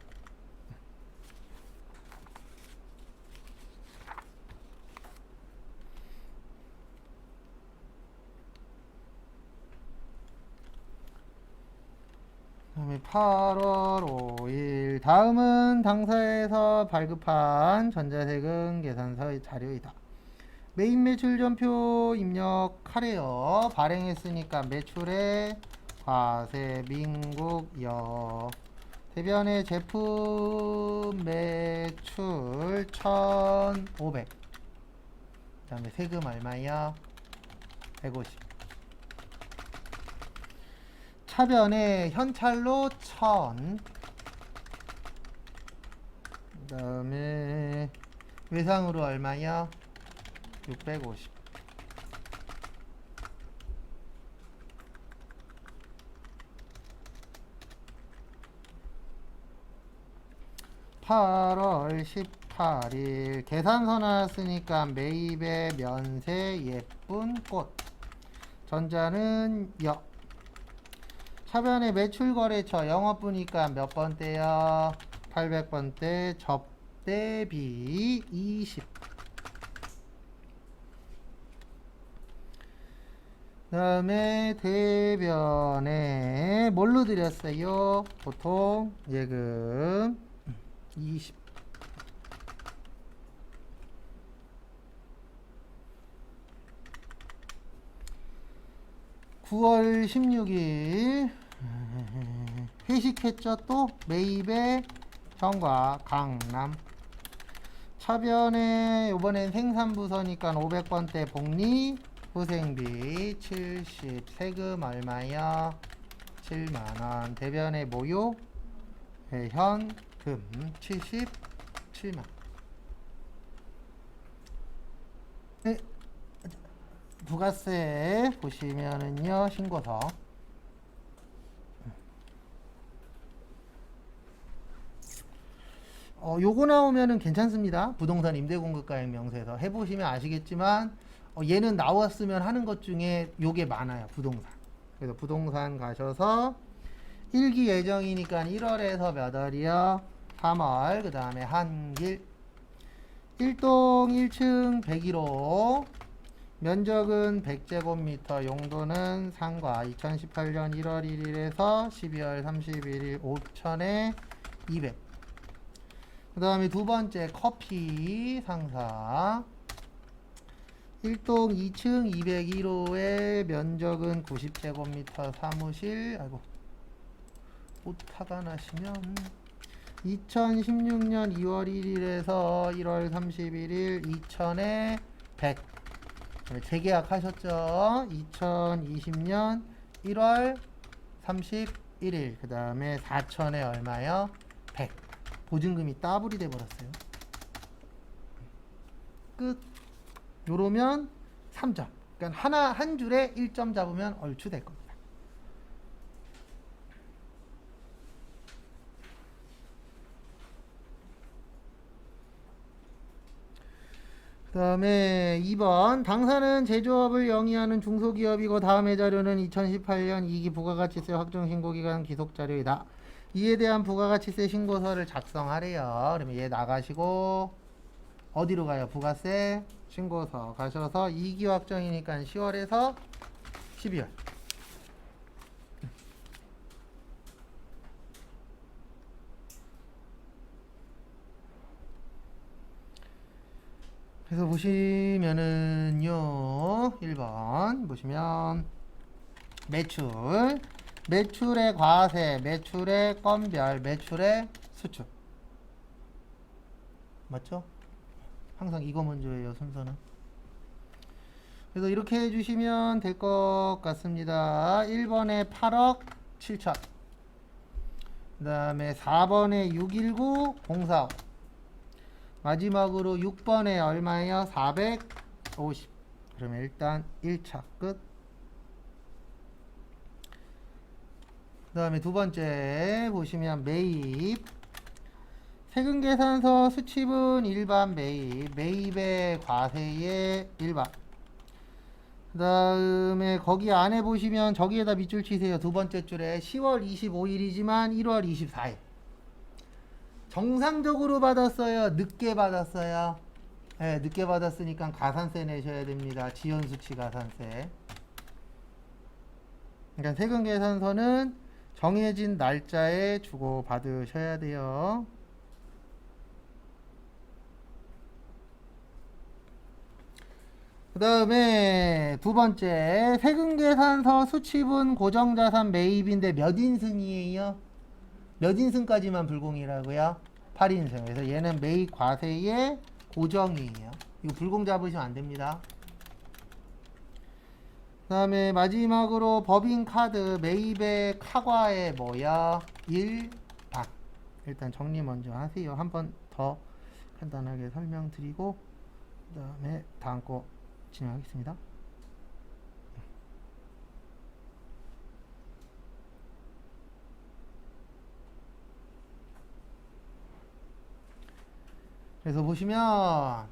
그다음에 8월 5일 다음은 당사에서 발급한 전자세금 계산서의 자료이다. 메인 매출 전표 입력하래요. 발행했으니까 매출에 과세 민국여 대변의 제품 매출 1,500 그 다음에 세금 얼마야? 150 차변에 현찰로 1,000 그 다음에 외상으로 얼마야? 650 8월 18일 계산서 나왔으니까 매입의 면세 예쁜 꽃 전자는 여 차변의 매출거래처 영업부니까 몇 번대요? 800번대 접대비 20 그 다음에 대변에 뭘로 드렸어요? 보통 예금 20 9월 16일 회식했죠. 또 매입의 정과 강남 차변에 이번엔 생산부서니까 500번대 복리 후생비 70 세금 얼마요? 7만원 대변의 모요 현금 77만 네. 부가세 보시면은요 신고서 요거 나오면은 괜찮습니다. 부동산 임대공급가액 명세서 해보시면 아시겠지만 얘는 나왔으면 하는 것 중에 요게 많아요. 부동산. 그래서 부동산 가셔서 1기 예정이니까 1월에서 몇 월이요? 3월. 그 다음에 한길 1동 1층 101호 면적은 100제곱미터 용도는 상가 2018년 1월 1일에서 12월 31일 5천에 200 그 다음에 두 번째 커피 상사 1동 2층 201호의 면적은 90제곱미터 사무실 아이고 오타가 나시면 2016년 2월 1일에서 1월 31일 2천에 100 재계약 하셨죠? 2020년 1월 31일 그 다음에 4천에 얼마요? 100 보증금이 따블이 돼 버렸어요. 끝. 요러면 3점. 그러니까 한 줄에 1점 잡으면 얼추 될 겁니다. 그 다음에 2번 당사는 제조업을 영위하는 중소기업이고 다음의 자료는 2018년 2기 부가가치세 확정신고기간 기속자료이다. 이에 대한 부가가치세 신고서를 작성하래요. 그러면 얘 나가시고 어디로 가요? 부가세 신고서 가셔서 2기 확정이니까 10월에서 12월 그래서 보시면은요 1번 보시면 매출 매출의 과세, 매출의 건별, 매출의 수출. 맞죠? 항상 이거 먼저예요, 순서는. 그래서 이렇게 해주시면 될 것 같습니다. 1번에 8억 7천. 그 다음에 4번에 619 045. 마지막으로 6번에 얼마예요? 450. 그러면 일단 1차 끝. 그 다음에 두 번째 보시면 매입. 세금계산서 수취분 일반 매입. 매입의 과세의 일반. 그 다음에 거기 안에 보시면 저기에다 밑줄 치세요. 두 번째 줄에 10월 25일이지만 1월 24일. 정상적으로 받았어요? 늦게 받았어요? 네, 늦게 받았으니까 가산세 내셔야 됩니다. 지연수치 가산세. 그러니까 세금계산서는 정해진 날짜에 주고 받으셔야 돼요. 그 다음에 두 번째 세금계산서 수취분 고정자산 매입인데 몇 인승이에요? 몇 인승까지만 불공이라고요? 8인승. 그래서 얘는 매입 과세의 고정이에요. 이거 불공 잡으시면 안 됩니다. 그 다음에 마지막으로 법인카드 매입의 카과에 뭐야? 1반. 일단 정리 먼저 하세요. 한 번 더 간단하게 설명드리고 그 다음에 다음 거 진행하겠습니다. 그래서 보시면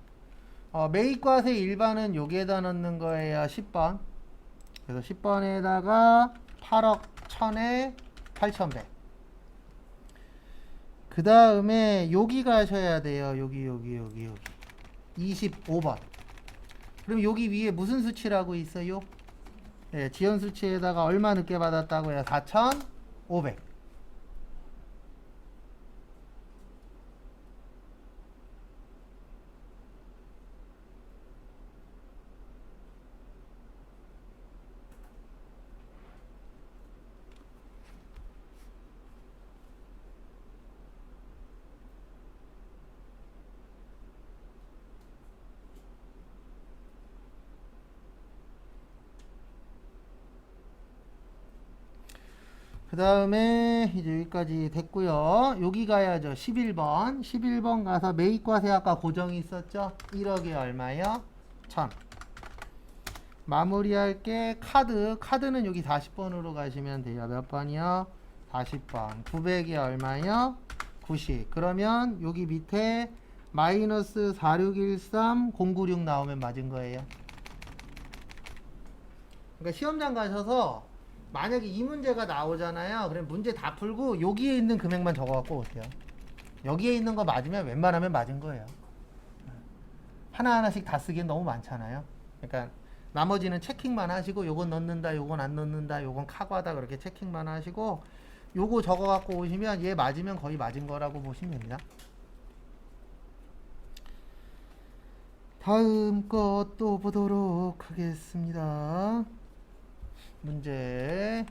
매입과세 일반은 여기에다 넣는 거예요. 10번. 그래서 10번에다가 8억 1000에 8100. 그 다음에 여기 가셔야 돼요. 여기 25번. 그럼 여기 위에 무슨 수치라고 있어요? 네, 지연 수치에다가 얼마 늦게 받았다고요? 4500. 그 다음에 이제 여기까지 됐고요. 여기 가야죠. 11번. 11번 가서 매입과세 아까 고정이 있었죠? 1억에 얼마요? 1000. 마무리할 게 카드. 카드는 여기 40번으로 가시면 돼요. 몇 번이요? 40번. 900이 얼마요? 90. 그러면 여기 밑에 마이너스 4613 096 나오면 맞은 거예요. 그러니까 시험장 가셔서 만약에 이 문제가 나오잖아요. 그럼 문제 다 풀고 여기에 있는 금액만 적어갖고 오세요. 여기에 있는 거 맞으면 웬만하면 맞은 거예요. 하나하나씩 다 쓰기엔 너무 많잖아요. 그러니까 나머지는 체킹만 하시고 요건 넣는다, 요건 안 넣는다, 요건 카과다 그렇게 체킹만 하시고 요거 적어갖고 오시면 얘 맞으면 거의 맞은 거라고 보시면 됩니다. 다음 것도 보도록 하겠습니다. 문제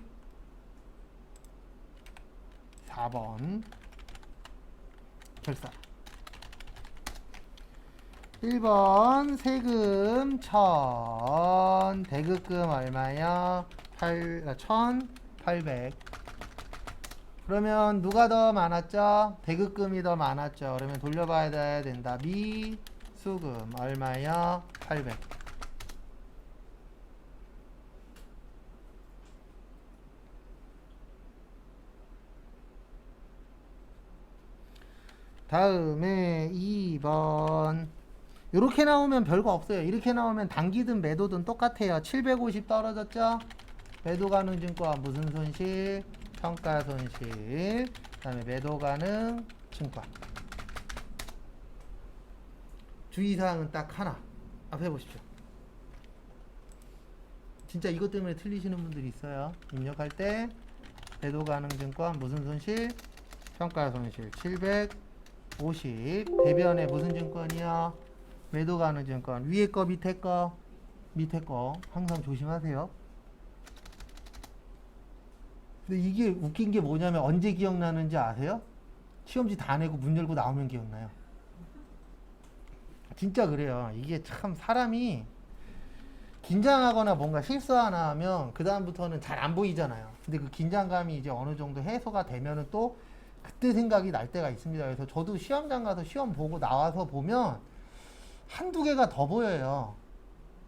4번 결사. 1번 세금 1000 대급금 얼마야? 1800. 그러면 누가 더 많았죠? 대급금이 더 많았죠. 그러면 돌려받아야 된다. 미수금 얼마야? 800. 다음에 2번. 이렇게 나오면 별거 없어요. 이렇게 나오면 단기든 매도든 똑같아요. 750 떨어졌죠? 매도 가능 증권 무슨 손실? 평가 손실. 그 다음에 매도 가능 증권. 주의사항은 딱 하나. 앞에 보십시오. 진짜 이것 때문에 틀리시는 분들이 있어요. 입력할 때 매도 가능 증권 무슨 손실? 평가 손실 750. 대변에 무슨 증권이요? 매도 가능 증권. 위에 거 밑에 거? 밑에 거 항상 조심하세요. 근데 이게 웃긴 게 뭐냐면 언제 기억나는지 아세요? 시험지 다 내고 문 열고 나오면 기억나요. 진짜 그래요. 이게 참 사람이 긴장하거나 뭔가 실수 하나 하면 그 다음부터는 잘 안 보이잖아요. 근데 그 긴장감이 이제 어느 정도 해소가 되면은 또 그때 생각이 날 때가 있습니다. 그래서 저도 시험장 가서 시험 보고 나와서 보면 한두 개가 더 보여요.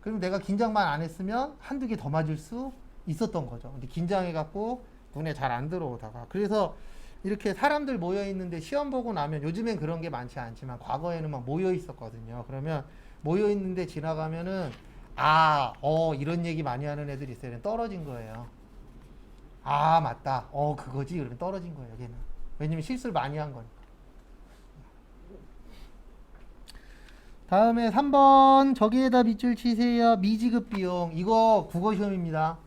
그럼 내가 긴장만 안 했으면 한두 개 더 맞을 수 있었던 거죠. 근데 긴장해갖고 눈에 잘 안 들어오다가. 그래서 이렇게 사람들 모여 있는데 시험 보고 나면 요즘엔 그런 게 많지 않지만 과거에는 막 모여 있었거든요. 그러면 모여 있는데 지나가면은 이런 얘기 많이 하는 애들이 있어요. 떨어진 거예요. 아, 맞다. 그거지. 그러면 떨어진 거예요, 걔는. 왜냐면 실수를 많이 한 거니까. 다음에 3번 저기에다 밑줄 치세요. 미지급 비용. 이거 국어 시험입니다.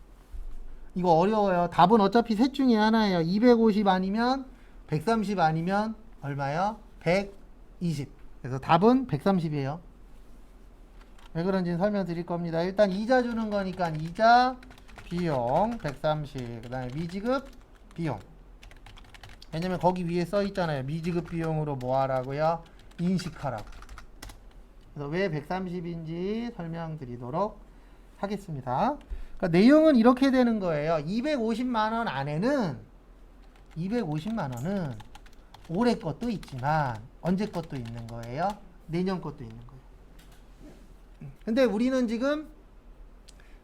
이거 어려워요. 답은 어차피 셋 중에 하나예요. 250 아니면 130 아니면 얼마요? 120. 그래서 답은 130이에요. 왜 그런지는 설명드릴 겁니다. 일단 이자 주는 거니까 이자 비용 130. 그 다음에 미지급 비용. 왜냐면 거기 위에 써 있잖아요. 미지급 비용으로 뭐 하라고요? 인식하라고. 그래서 왜 130인지 설명드리도록 하겠습니다. 그러니까 내용은 이렇게 되는 거예요. 250만 원 안에는 250만 원은 올해 것도 있지만 언제 것도 있는 거예요? 내년 것도 있는 거예요. 근데 우리는 지금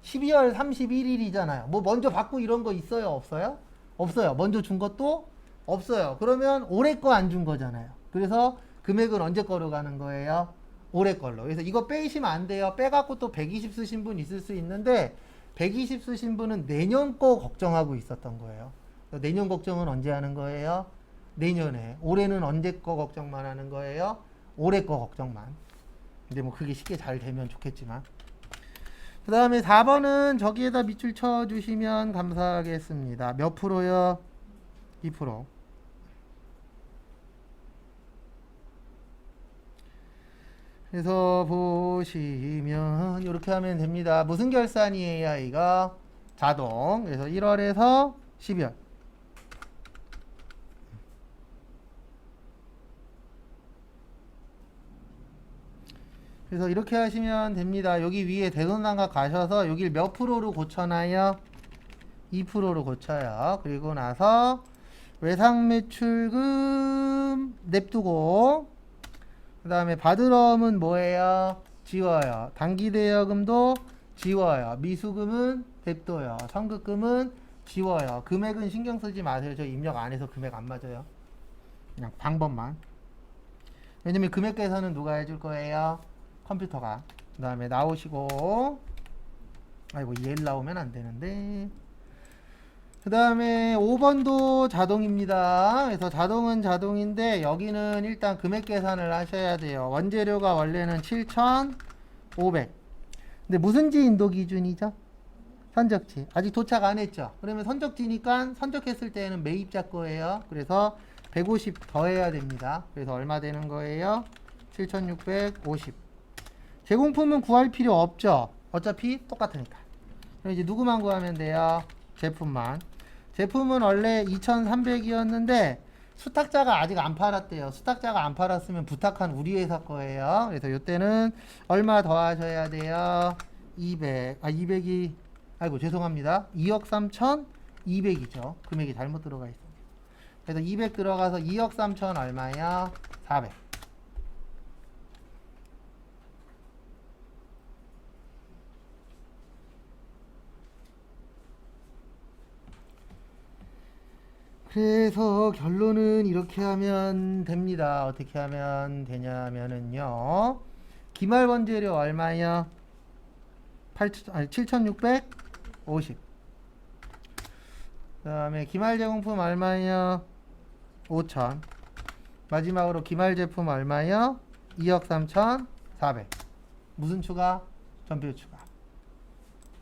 12월 31일이잖아요. 뭐 먼저 받고 이런 거 있어요? 없어요? 없어요. 먼저 준 것도 없어요. 그러면 올해 거 안 준 거잖아요. 그래서 금액은 언제 거로 가는 거예요? 올해 걸로. 그래서 이거 빼시면 안 돼요. 빼갖고 또 120 쓰신 분 있을 수 있는데 120 쓰신 분은 내년 거 걱정하고 있었던 거예요. 내년 걱정은 언제 하는 거예요? 내년에. 올해는 언제 거 걱정만 하는 거예요? 올해 거 걱정만. 근데 뭐 그게 쉽게 잘 되면 좋겠지만. 그 다음에 4번은 저기에다 밑줄 쳐주시면 감사하겠습니다. 몇 프로요? 2%. 그래서 보시면 이렇게 하면 됩니다. 무슨 결산이에요? 이거 자동. 그래서 1월에서 12월. 그래서 이렇게 하시면 됩니다. 여기 위에 대손상각 가셔서 여길 몇 프로로 고쳐놔요? 2%로 고쳐요. 그리고 나서 외상매출금 냅두고 그 다음에 받으러움은 뭐예요? 지워요. 단기대여금도 지워요. 미수금은 냅둬요. 선급금은 지워요. 금액은 신경 쓰지 마세요. 저 입력 안 해서 금액 안 맞아요. 그냥 방법만. 왜냐면 금액 계산은 누가 해줄 거예요? 컴퓨터가. 그 다음에 나오시고, 아이고 얘를 나오면 안 되는데. 그 다음에 5번도 자동입니다. 그래서 자동은 자동인데 여기는 일단 금액 계산을 하셔야 돼요. 원재료가 원래는 7,500. 근데 무슨지 인도 기준이죠? 선적지. 아직 도착 안 했죠? 그러면 선적지니까 선적했을 때는 매입자 거예요. 그래서 150 더해야 됩니다. 그래서 얼마 되는 거예요? 7,650. 제공품은 구할 필요 없죠? 어차피 똑같으니까. 그럼 이제 누구만 구하면 돼요? 제품만. 제품은 원래 2,300이었는데 수탁자가 아직 안 팔았대요. 수탁자가 안 팔았으면 부탁한 우리 회사 거예요. 그래서 이때는 얼마 더 하셔야 돼요? 200이 아이고 죄송합니다. 2억 3,200이죠. 금액이 잘못 들어가 있습니다. 그래서 200 들어가서 2억 3천 얼마야? 400. 그래서 결론은 이렇게 하면 됩니다. 어떻게 하면 되냐면은요. 기말원재료 얼마요? 7,650. 그 다음에 기말제공품 얼마요? 5,000. 마지막으로 기말제품 얼마요? 2억 3,400. 무슨 추가? 전비료 추가.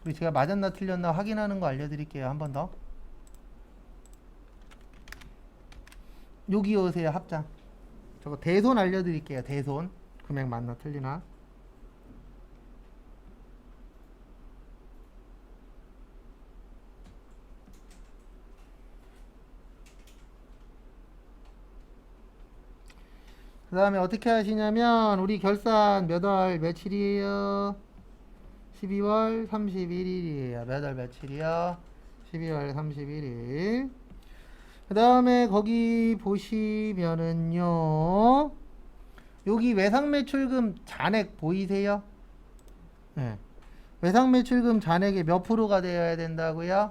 우리 제가 맞았나 틀렸나 확인하는 거 알려드릴게요. 한 번 더. 여기 오세요. 합장. 저거 대손 알려드릴게요. 대손. 금액 맞나 틀리나. 그 다음에 어떻게 하시냐면 우리 결산 몇 월 며칠이에요? 12월 31일이에요. 몇 월 며칠이요? 12월 31일. 그 다음에 거기 보시면은요. 여기 외상매출금 잔액 보이세요? 네. 외상매출금 잔액이 몇 프로가 되어야 된다고요?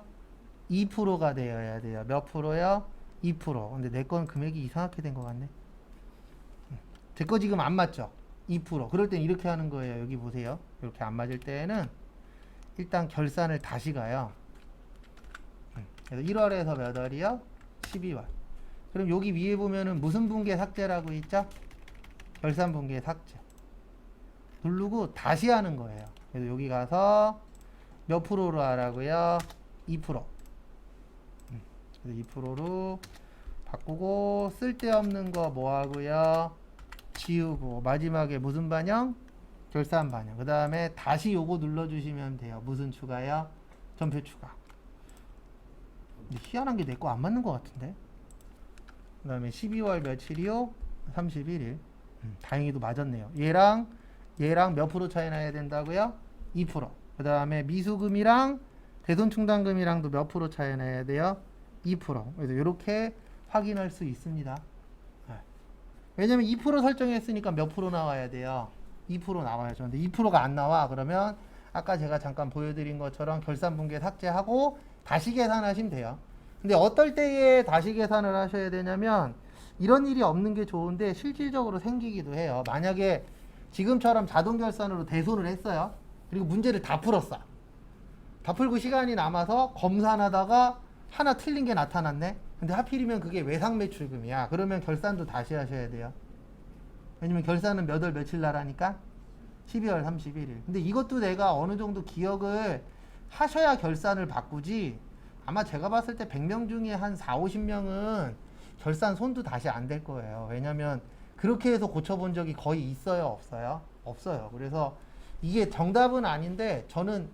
2%가 되어야 돼요. 몇 프로요? 2%. 근데 내 건 금액이 이상하게 된 것 같네. 제 거 지금 안 맞죠? 2%. 그럴 땐 이렇게 하는 거예요. 여기 보세요. 이렇게 안 맞을 때는 일단 결산을 다시 가요. 그래서 1월에서 몇 월이요? 12월. 그럼 여기 위에 보면은 무슨 분계 삭제라고 있죠? 결산 분계 삭제. 누르고 다시 하는 거예요. 그래서 여기 가서 몇 프로로 하라고요? 2%. 그래서 2%로 바꾸고 쓸데없는 거 뭐 하고요? 지우고 마지막에 무슨 반영? 결산 반영. 그 다음에 다시 요거 눌러주시면 돼요. 무슨 추가요? 전표 추가. 근데 희한한 게 내 거 안 맞는 것 같은데. 그 다음에 12월 며칠이요? 31일. 다행히도 맞았네요. 얘랑 몇 프로 차이 나야 된다고요? 2%. 그 다음에 미수금이랑 대손충당금이랑도 몇 프로 차이 나야 돼요? 2%. 그래서 이렇게 확인할 수 있습니다. 왜냐면 2% 설정했으니까 몇 프로 나와야 돼요? 2% 나와야죠. 근데 2%가 안 나와. 그러면 아까 제가 잠깐 보여드린 것처럼 결산 분계 삭제하고 다시 계산하시면 돼요. 근데 어떨 때에 다시 계산을 하셔야 되냐면 이런 일이 없는 게 좋은데 실질적으로 생기기도 해요. 만약에 지금처럼 자동 결산으로 대손을 했어요. 그리고 문제를 다 풀었어. 다 풀고 시간이 남아서 검산하다가 하나 틀린 게 나타났네. 근데 하필이면 그게 외상매출금이야. 그러면 결산도 다시 하셔야 돼요. 왜냐면 결산은 몇 월 며칠 날 하니까 12월 31일. 근데 이것도 내가 어느 정도 기억을 하셔야 결산을 바꾸지. 아마 제가 봤을 때 100명 중에 한 4, 50명은 결산 손도 다시 안 될 거예요. 왜냐면 그렇게 해서 고쳐본 적이 거의 있어요? 없어요? 없어요. 그래서 이게 정답은 아닌데 저는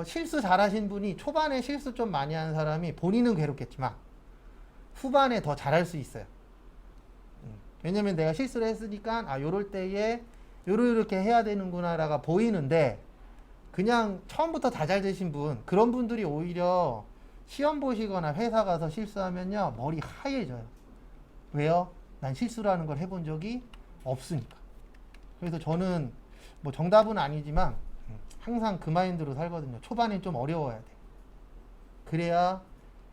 실수 잘하신 분이 초반에 실수 좀 많이 한 사람이 본인은 괴롭겠지만 후반에 더 잘할 수 있어요. 왜냐면 내가 실수를 했으니까 요럴 때에 요렇게 해야 되는구나라가 보이는데 그냥 처음부터 다 잘 되신 분 그런 분들이 오히려 시험 보시거나 회사 가서 실수하면요 머리 하얘져요. 왜요? 난 실수라는 걸 해본 적이 없으니까. 그래서 저는 뭐 정답은 아니지만 항상 그 마인드로 살거든요. 초반엔 좀 어려워야 돼. 그래야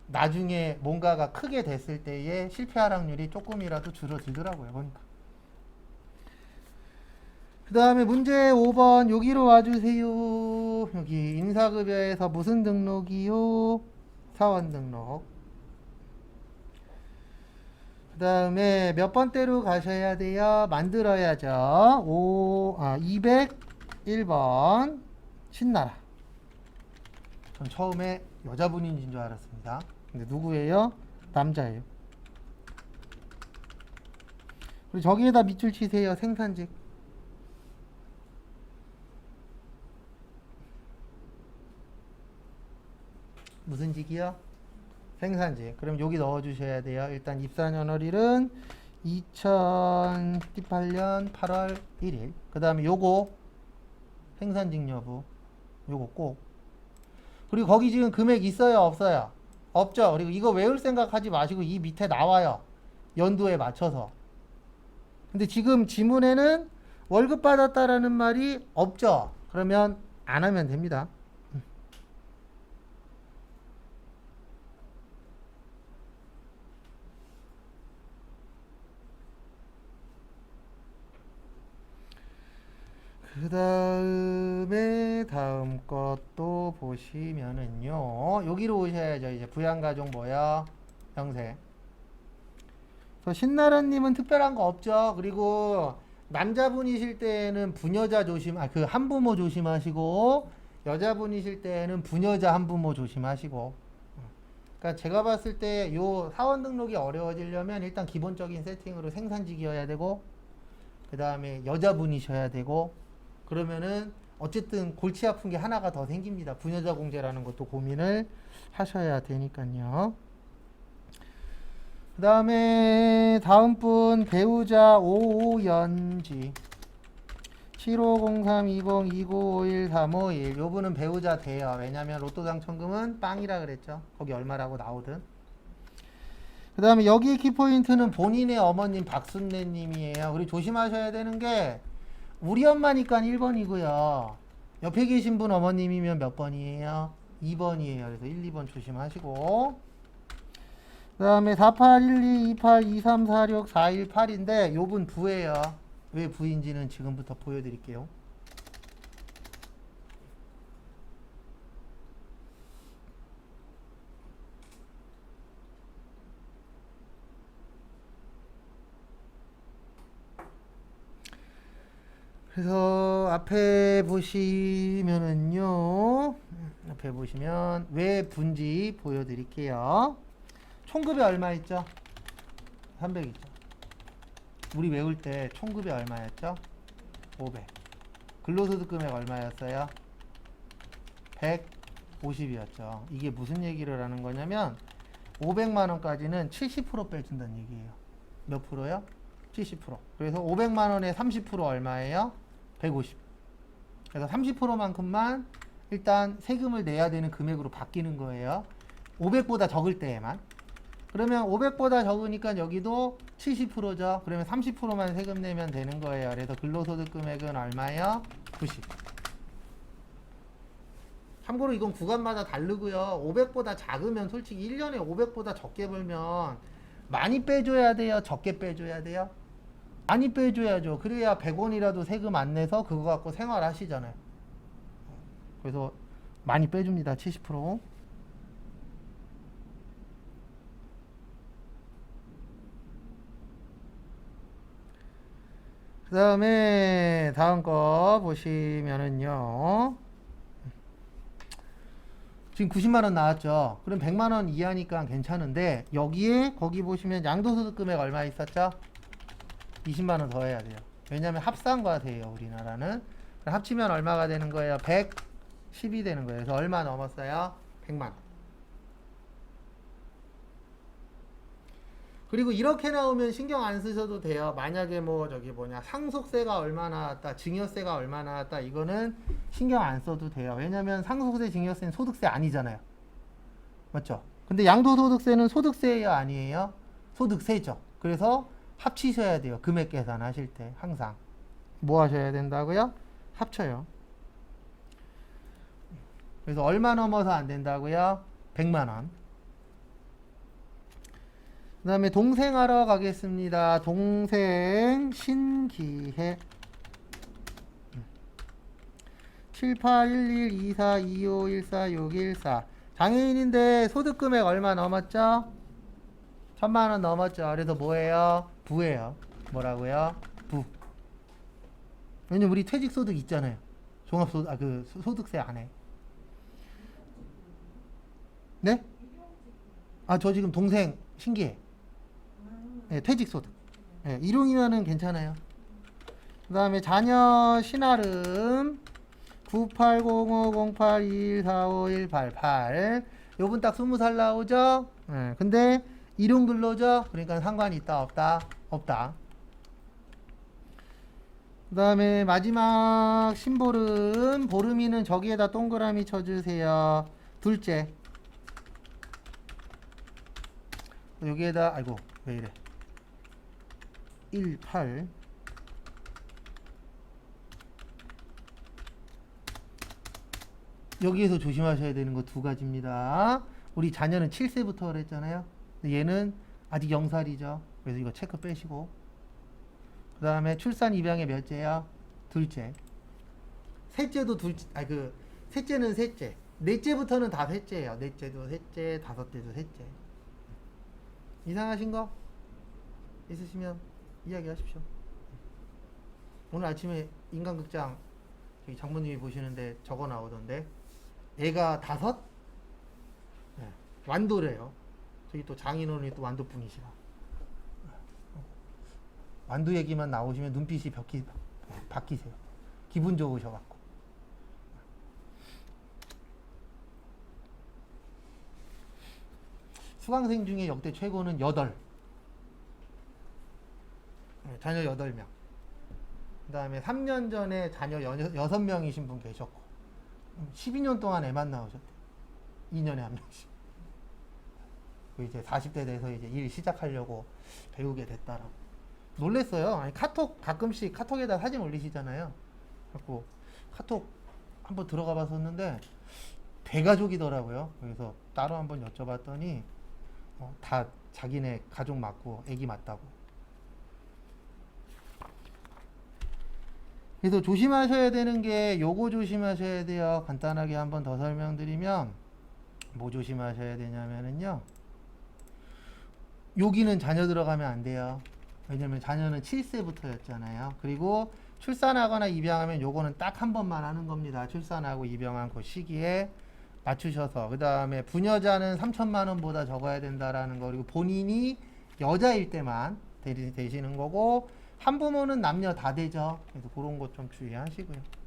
나중에 뭔가가 크게 됐을 때에 실패할 확률이 조금이라도 줄어들더라고요. 보니까. 그 다음에 문제 5번 여기로 와주세요. 여기 인사급여에서 무슨 등록이요? 사원 등록. 그 다음에 몇 번대로 가셔야 돼요? 만들어야죠. 201번 신나라. 전 처음에 여자분인 줄 알았습니다. 근데 누구예요? 남자예요. 그리고 저기에다 밑줄 치세요. 생산직. 무슨 직이요? 생산직. 그럼 여기 넣어주셔야 돼요. 일단 입사년월일은 2018년 8월 1일. 그 다음에 요거 생산직 여부. 요거 꼭. 그리고 거기 지금 금액 있어요? 없어요? 없죠? 그리고 이거 외울 생각하지 마시고 이 밑에 나와요. 연도에 맞춰서. 근데 지금 지문에는 월급 받았다라는 말이 없죠? 그러면 안 하면 됩니다. 그 다음에 다음 것도 보시면은요 여기로 오셔야죠. 이제 부양가족 뭐야? 형세. 그래서 신나라님은 특별한 거 없죠. 그리고 남자분이실 때는 부녀자 그 한부모 조심하시고 여자분이실 때는 부녀자 한부모 조심하시고. 그러니까 제가 봤을 때 요 사원 등록이 어려워지려면 일단 기본적인 세팅으로 생산직이어야 되고 그 다음에 여자분이셔야 되고 그러면은 어쨌든 골치 아픈 게 하나가 더 생깁니다. 부녀자 공제라는 것도 고민을 하셔야 되니까요. 그 다음에 다음 분 배우자 오연지 75032029513551 요 분은 배우자 돼요. 왜냐면 로또 당첨금은 빵이라 그랬죠. 거기 얼마라고 나오든. 그 다음에 여기 키포인트는 본인의 어머님 박순례 님이에요. 우리 조심하셔야 되는 게 우리 엄마니까 1번이고요. 옆에 계신 분 어머님이면 몇 번이에요? 2번이에요. 그래서 1, 2번 조심하시고. 그 다음에 481228234641 요 분 부예요. 왜 부인지는 지금부터 보여드릴게요. 그래서 앞에 보시면은요. 앞에 보시면 왜 분지 보여드릴게요. 총급이 얼마 있죠? 300 있죠. 우리 외울 때 총급이 얼마였죠? 500. 근로소득 금액 얼마였어요? 150이었죠. 이게 무슨 얘기를 하는 거냐면 500만 원까지는 70% 빼준다는 얘기예요. 몇 프로요? 70%. 그래서 500만 원에 30% 얼마예요? 150. 그래서 30%만큼만 일단 세금을 내야 되는 금액으로 바뀌는 거예요. 500보다 적을 때에만. 그러면 500보다 적으니까 여기도 70%죠. 그러면 30%만 세금 내면 되는 거예요. 그래서 근로소득 금액은 얼마예요? 90. 참고로 이건 구간마다 다르고요. 500보다 작으면 솔직히 1년에 500보다 적게 벌면 많이 빼줘야 돼요? 적게 빼줘야 돼요? 많이 빼줘야죠. 그래야 100원이라도 세금 안 내서 그거 갖고 생활하시잖아요. 그래서 많이 빼줍니다. 70%. 그 다음에 다음 거 보시면은요. 지금 90만원 나왔죠. 그럼 100만원 이하니까 괜찮은데 여기에 거기 보시면 양도소득 금액 얼마 있었죠? 20만원 더 해야 돼요. 왜냐하면 합산과세예요. 우리나라는. 합치면 얼마가 되는 거예요? 110이 되는 거예요. 그래서 얼마 넘었어요? 100만원. 그리고 이렇게 나오면 신경 안 쓰셔도 돼요. 만약에 뭐 저기 뭐냐 상속세가 얼마 나왔다, 증여세가 얼마 나왔다, 이거는 신경 안 써도 돼요. 왜냐면 상속세, 증여세는 소득세 아니잖아요. 맞죠? 근데 양도소득세는 소득세예요, 아니에요? 소득세죠. 그래서 합치셔야 돼요. 금액 계산하실 때 항상 뭐 하셔야 된다고요? 합쳐요. 그래서 얼마 넘어서 안 된다고요? 100만 원. 그 다음에 동생 하러 가겠습니다. 동생 신기해 78112425146114 장애인인데 소득금액 얼마 넘었죠? 1000만원 넘었죠. 그래서 뭐예요? 부예요. 뭐라고요? 부. 왜냐면 우리 퇴직소득 있잖아요. 종합소득, 그 소득세 안에. 네? 아, 저 지금 동생 신기해. 네, 퇴직소득. 네, 일용이면은 괜찮아요. 그 다음에 자녀 신아름 98050821451188 요분 딱 20살 나오죠? 네, 근데 일용 근로죠? 그러니까 상관이 있다 없다? 없다. 그 다음에 마지막 신보름 보름이는 저기에다 동그라미 쳐주세요. 둘째 여기에다 아이고 왜 이래 18 여기에서 조심하셔야 되는 거 두 가지입니다. 우리 자녀는 7세부터 그랬잖아요. 얘는 아직 0살이죠. 그래서 이거 체크 빼시고 그 다음에 출산 입양의 몇째야? 둘째. 셋째도 둘째. 셋째는 셋째. 넷째부터는 다 셋째예요. 넷째도 셋째, 다섯째도 셋째. 이상하신 거 있으시면 이야기하십시오. 오늘 아침에 인간극장 저기 장모님이 보시는데 적어 나오던데 애가 5? 네, 완도래요. 저기 또 장인어른이 또 완도분이시라. 완도 얘기만 나오시면 눈빛이 바뀌세요. 기분 좋으셔갖고. 수강생 중에 역대 최고는 8. 자녀 8명. 그 다음에 3년 전에 자녀 6명이신 분 계셨고 12년 동안 애만 낳으셨대요. 2년에 한 명씩. 이제 40대 돼서 이제 일 시작하려고 배우게 됐다라고. 놀랬어요. 아니, 가끔씩 카톡에다 사진 올리시잖아요. 그래갖고 카톡 한번 들어가 봤었는데 대가족이더라고요. 그래서 따로 한번 여쭤봤더니 다 자기네 가족 맞고 애기 맞다고. 그래서 조심하셔야 되는 게 요거 조심하셔야 돼요. 간단하게 한번 더 설명드리면 뭐 조심하셔야 되냐면은요. 여기는 자녀 들어가면 안 돼요. 왜냐면 자녀는 7세부터였잖아요. 그리고 출산하거나 입양하면 요거는 딱 한 번만 하는 겁니다. 출산하고 입양한 그 시기에 맞추셔서. 그 다음에 부녀자는 3천만 원보다 적어야 된다라는 거. 그리고 본인이 여자일 때만 되시는 거고, 한부모는 남녀 다 되죠. 그래서 그런 것 좀 주의하시고요.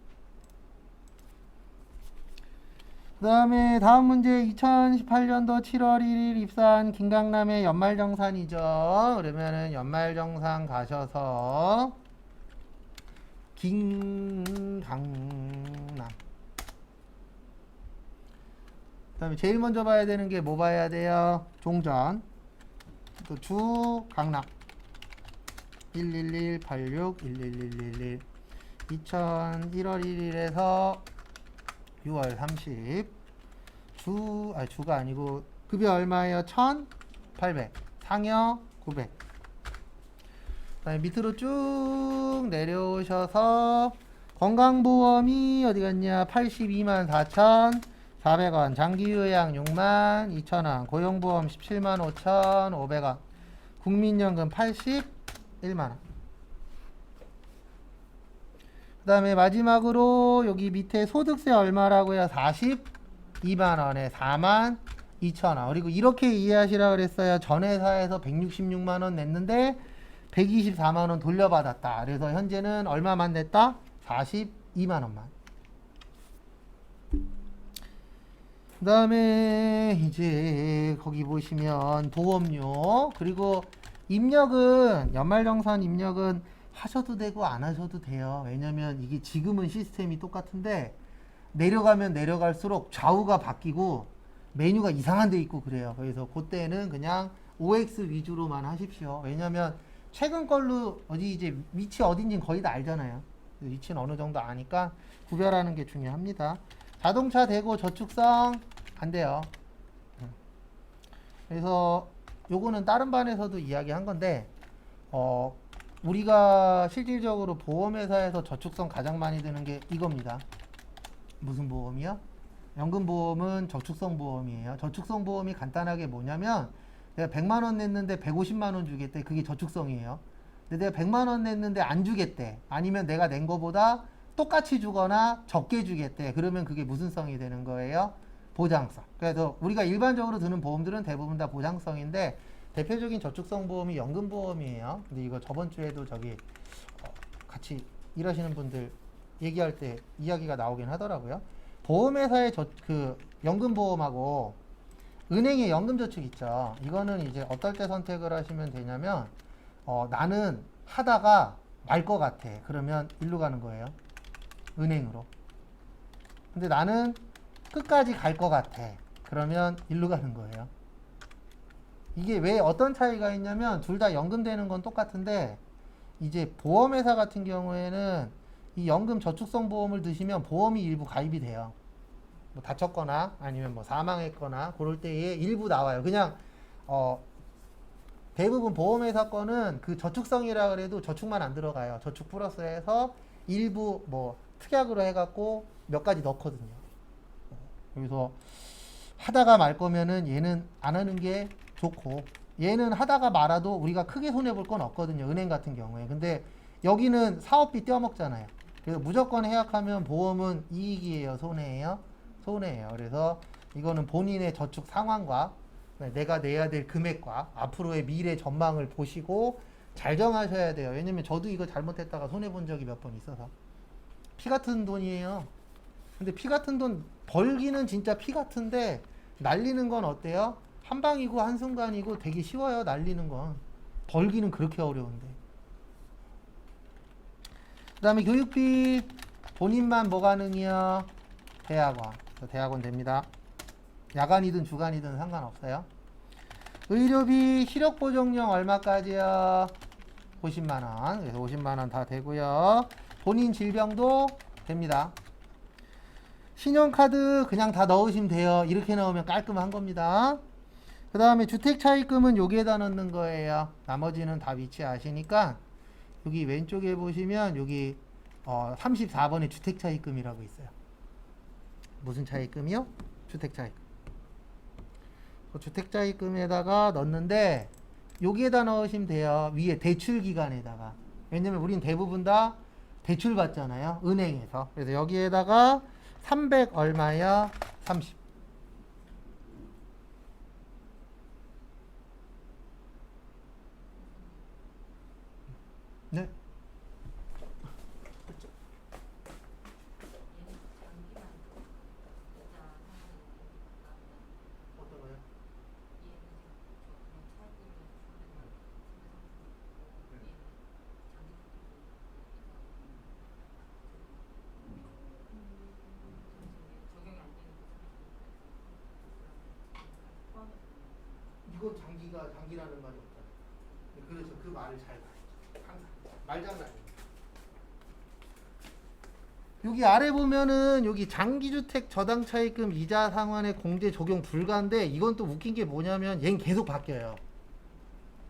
그 다음에 다음 문제 2018년도 7월 1일 입사한 김강남의 연말정산이죠. 그러면은 연말정산 가셔서 김강남. 그 다음에 제일 먼저 봐야 되는 게 뭐 봐야 돼요? 종전. 또 주강남 11186 2001월 1일에서 6월 30 주가 아니고 급여 얼마예요? 1800 상여 900. 그다음에 밑으로 쭉 내려오셔서 건강보험이 어디 갔냐? 82만 4,400원, 장기요양 6만 2천원, 고용보험 17만 5,500원, 국민연금 81만원. 그 다음에 마지막으로 여기 밑에 소득세 얼마라고요? 42만원에 4만 2천원. 그리고 이렇게 이해하시라 그랬어요. 전 회사에서 166만원 냈는데 124만원 돌려받았다. 그래서 현재는 얼마만 냈다? 42만원만. 그 다음에 이제 거기 보시면 보험료, 그리고 입력은 연말정산 입력은 하셔도 되고 안 하셔도 돼요. 왜냐면 이게 지금은 시스템이 똑같은데 내려가면 내려갈수록 좌우가 바뀌고 메뉴가 이상한 데 있고 그래요. 그래서 그때는 그냥 OX 위주로만 하십시오. 왜냐면 최근 걸로 어디 이제 위치 어딘지 거의 다 알잖아요. 위치는 어느 정도 아니까 구별하는 게 중요합니다. 자동차 대고 저축성 안 돼요. 그래서 요거는 다른 반에서도 이야기한 건데 우리가 실질적으로 보험회사에서 저축성 가장 많이 드는 게 이겁니다. 무슨 보험이요? 연금보험은 저축성 보험이에요. 저축성 보험이 간단하게 뭐냐면 내가 100만원 냈는데 150만원 주겠대. 그게 저축성이에요. 근데 내가 100만원 냈는데 안 주겠대. 아니면 내가 낸 거보다 똑같이 주거나 적게 주겠대. 그러면 그게 무슨 성이 되는 거예요? 보장성. 그래서 우리가 일반적으로 드는 보험들은 대부분 다 보장성인데 대표적인 저축성 보험이 연금보험이에요. 근데 이거 저번 주에도 같이 일하시는 분들 얘기할 때 이야기가 나오긴 하더라고요. 보험회사의 연금보험하고 은행의 연금저축 있죠. 이거는 이제 어떨 때 선택을 하시면 되냐면 나는 하다가 말 것 같아. 그러면 일로 가는 거예요. 은행으로. 근데 나는 끝까지 갈 것 같아. 그러면 일로 가는 거예요. 이게 왜 어떤 차이가 있냐면 둘 다 연금되는 건 똑같은데 이제 보험회사 같은 경우에는 이 연금 저축성 보험을 드시면 보험이 일부 가입이 돼요. 뭐 다쳤거나 아니면 뭐 사망했거나 그럴 때에 일부 나와요. 그냥 대부분 보험회사 거는 그 저축성이라 그래도 저축만 안 들어가요. 저축 플러스해서 일부 뭐 특약으로 해갖고 몇 가지 넣거든요. 그래서 하다가 말 거면은 얘는 안 하는 게 좋고, 얘는 하다가 말아도 우리가 크게 손해볼 건 없거든요. 은행 같은 경우에. 근데 여기는 사업비 떼어먹잖아요. 그래서 무조건 해약하면 보험은 이익이에요? 손해예요? 손해예요. 그래서 이거는 본인의 저축 상황과 내가 내야 될 금액과 앞으로의 미래 전망을 보시고 잘 정하셔야 돼요. 왜냐면 저도 이거 잘못했다가 손해본 적이 몇 번 있어서. 피 같은 돈이에요. 근데 피 같은 돈 벌기는 진짜 피 같은데 날리는 건 어때요? 한 방이고 한순간이고 되게 쉬워요. 날리는 건. 벌기는 그렇게 어려운데. 다음에 교육비 본인만 뭐 가능이요? 대학원. 그래서 대학원 됩니다. 야간이든 주간이든 상관없어요. 의료비 시력보정용 얼마까지요? 50만원. 그래서 50만원 다 되고요. 본인 질병도 됩니다. 신용카드 그냥 다 넣으시면 돼요. 이렇게 넣으면 깔끔한 겁니다. 그 다음에 주택차입금은 여기에다 넣는 거예요. 나머지는 다 위치 아시니까 여기 왼쪽에 보시면 여기 34번에 주택차입금이라고 있어요. 무슨 차입금이요? 주택차입금. 주택차입금에다가 넣는데 여기에다 넣으시면 돼요. 위에 대출기간에다가. 왜냐면 우린 대부분 다 대출 받잖아요. 은행에서. 그래서 여기에다가 300 얼마야? 30. 네. 어떤 거요? 이건 장기라는 말이 없잖아요. 그래서 그 말을 잘 봐요. 항상 말장난이에요. 여기 아래 보면은 여기 장기주택 저당차입금 이자 상환의 공제 적용 불가인데 이건 또 웃긴 게 뭐냐면 얘는 계속 바뀌어요.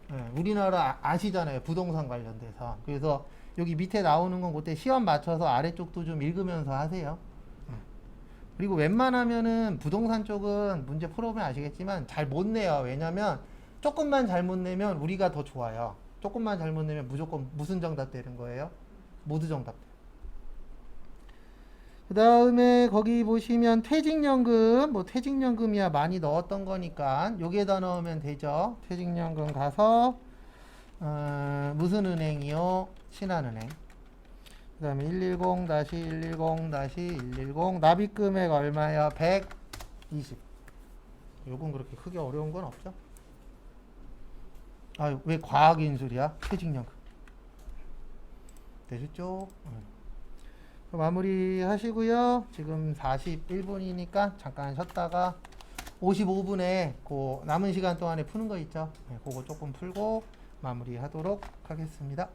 네, 우리나라 아시잖아요. 부동산 관련돼서. 그래서 여기 밑에 나오는 건 그때 시험 맞춰서 아래쪽도 좀 읽으면서 하세요. 그리고 웬만하면은 부동산 쪽은 문제 풀어보면 아시겠지만 잘 못 내요. 왜냐면 조금만 잘못 내면 우리가 더 좋아요. 조금만 잘못 내면 무조건 무슨 정답 되는 거예요? 모두 정답 돼요. 그 다음에 거기 보시면 퇴직연금, 뭐 퇴직연금이야 많이 넣었던 거니까 여기에다 넣으면 되죠. 퇴직연금 가서 무슨 은행이요? 신한은행. 그 다음에 110-110-110 납입금액 얼마야? 120. 요건 그렇게 크게 어려운 건 없죠. 아유, 왜 과학인술이야? 퇴직연금. 되셨죠? 마무리 하시고요. 지금 41분이니까 잠깐 쉬었다가 55분에 그 남은 시간 동안에 푸는 거 있죠? 네, 그거 조금 풀고 마무리 하도록 하겠습니다.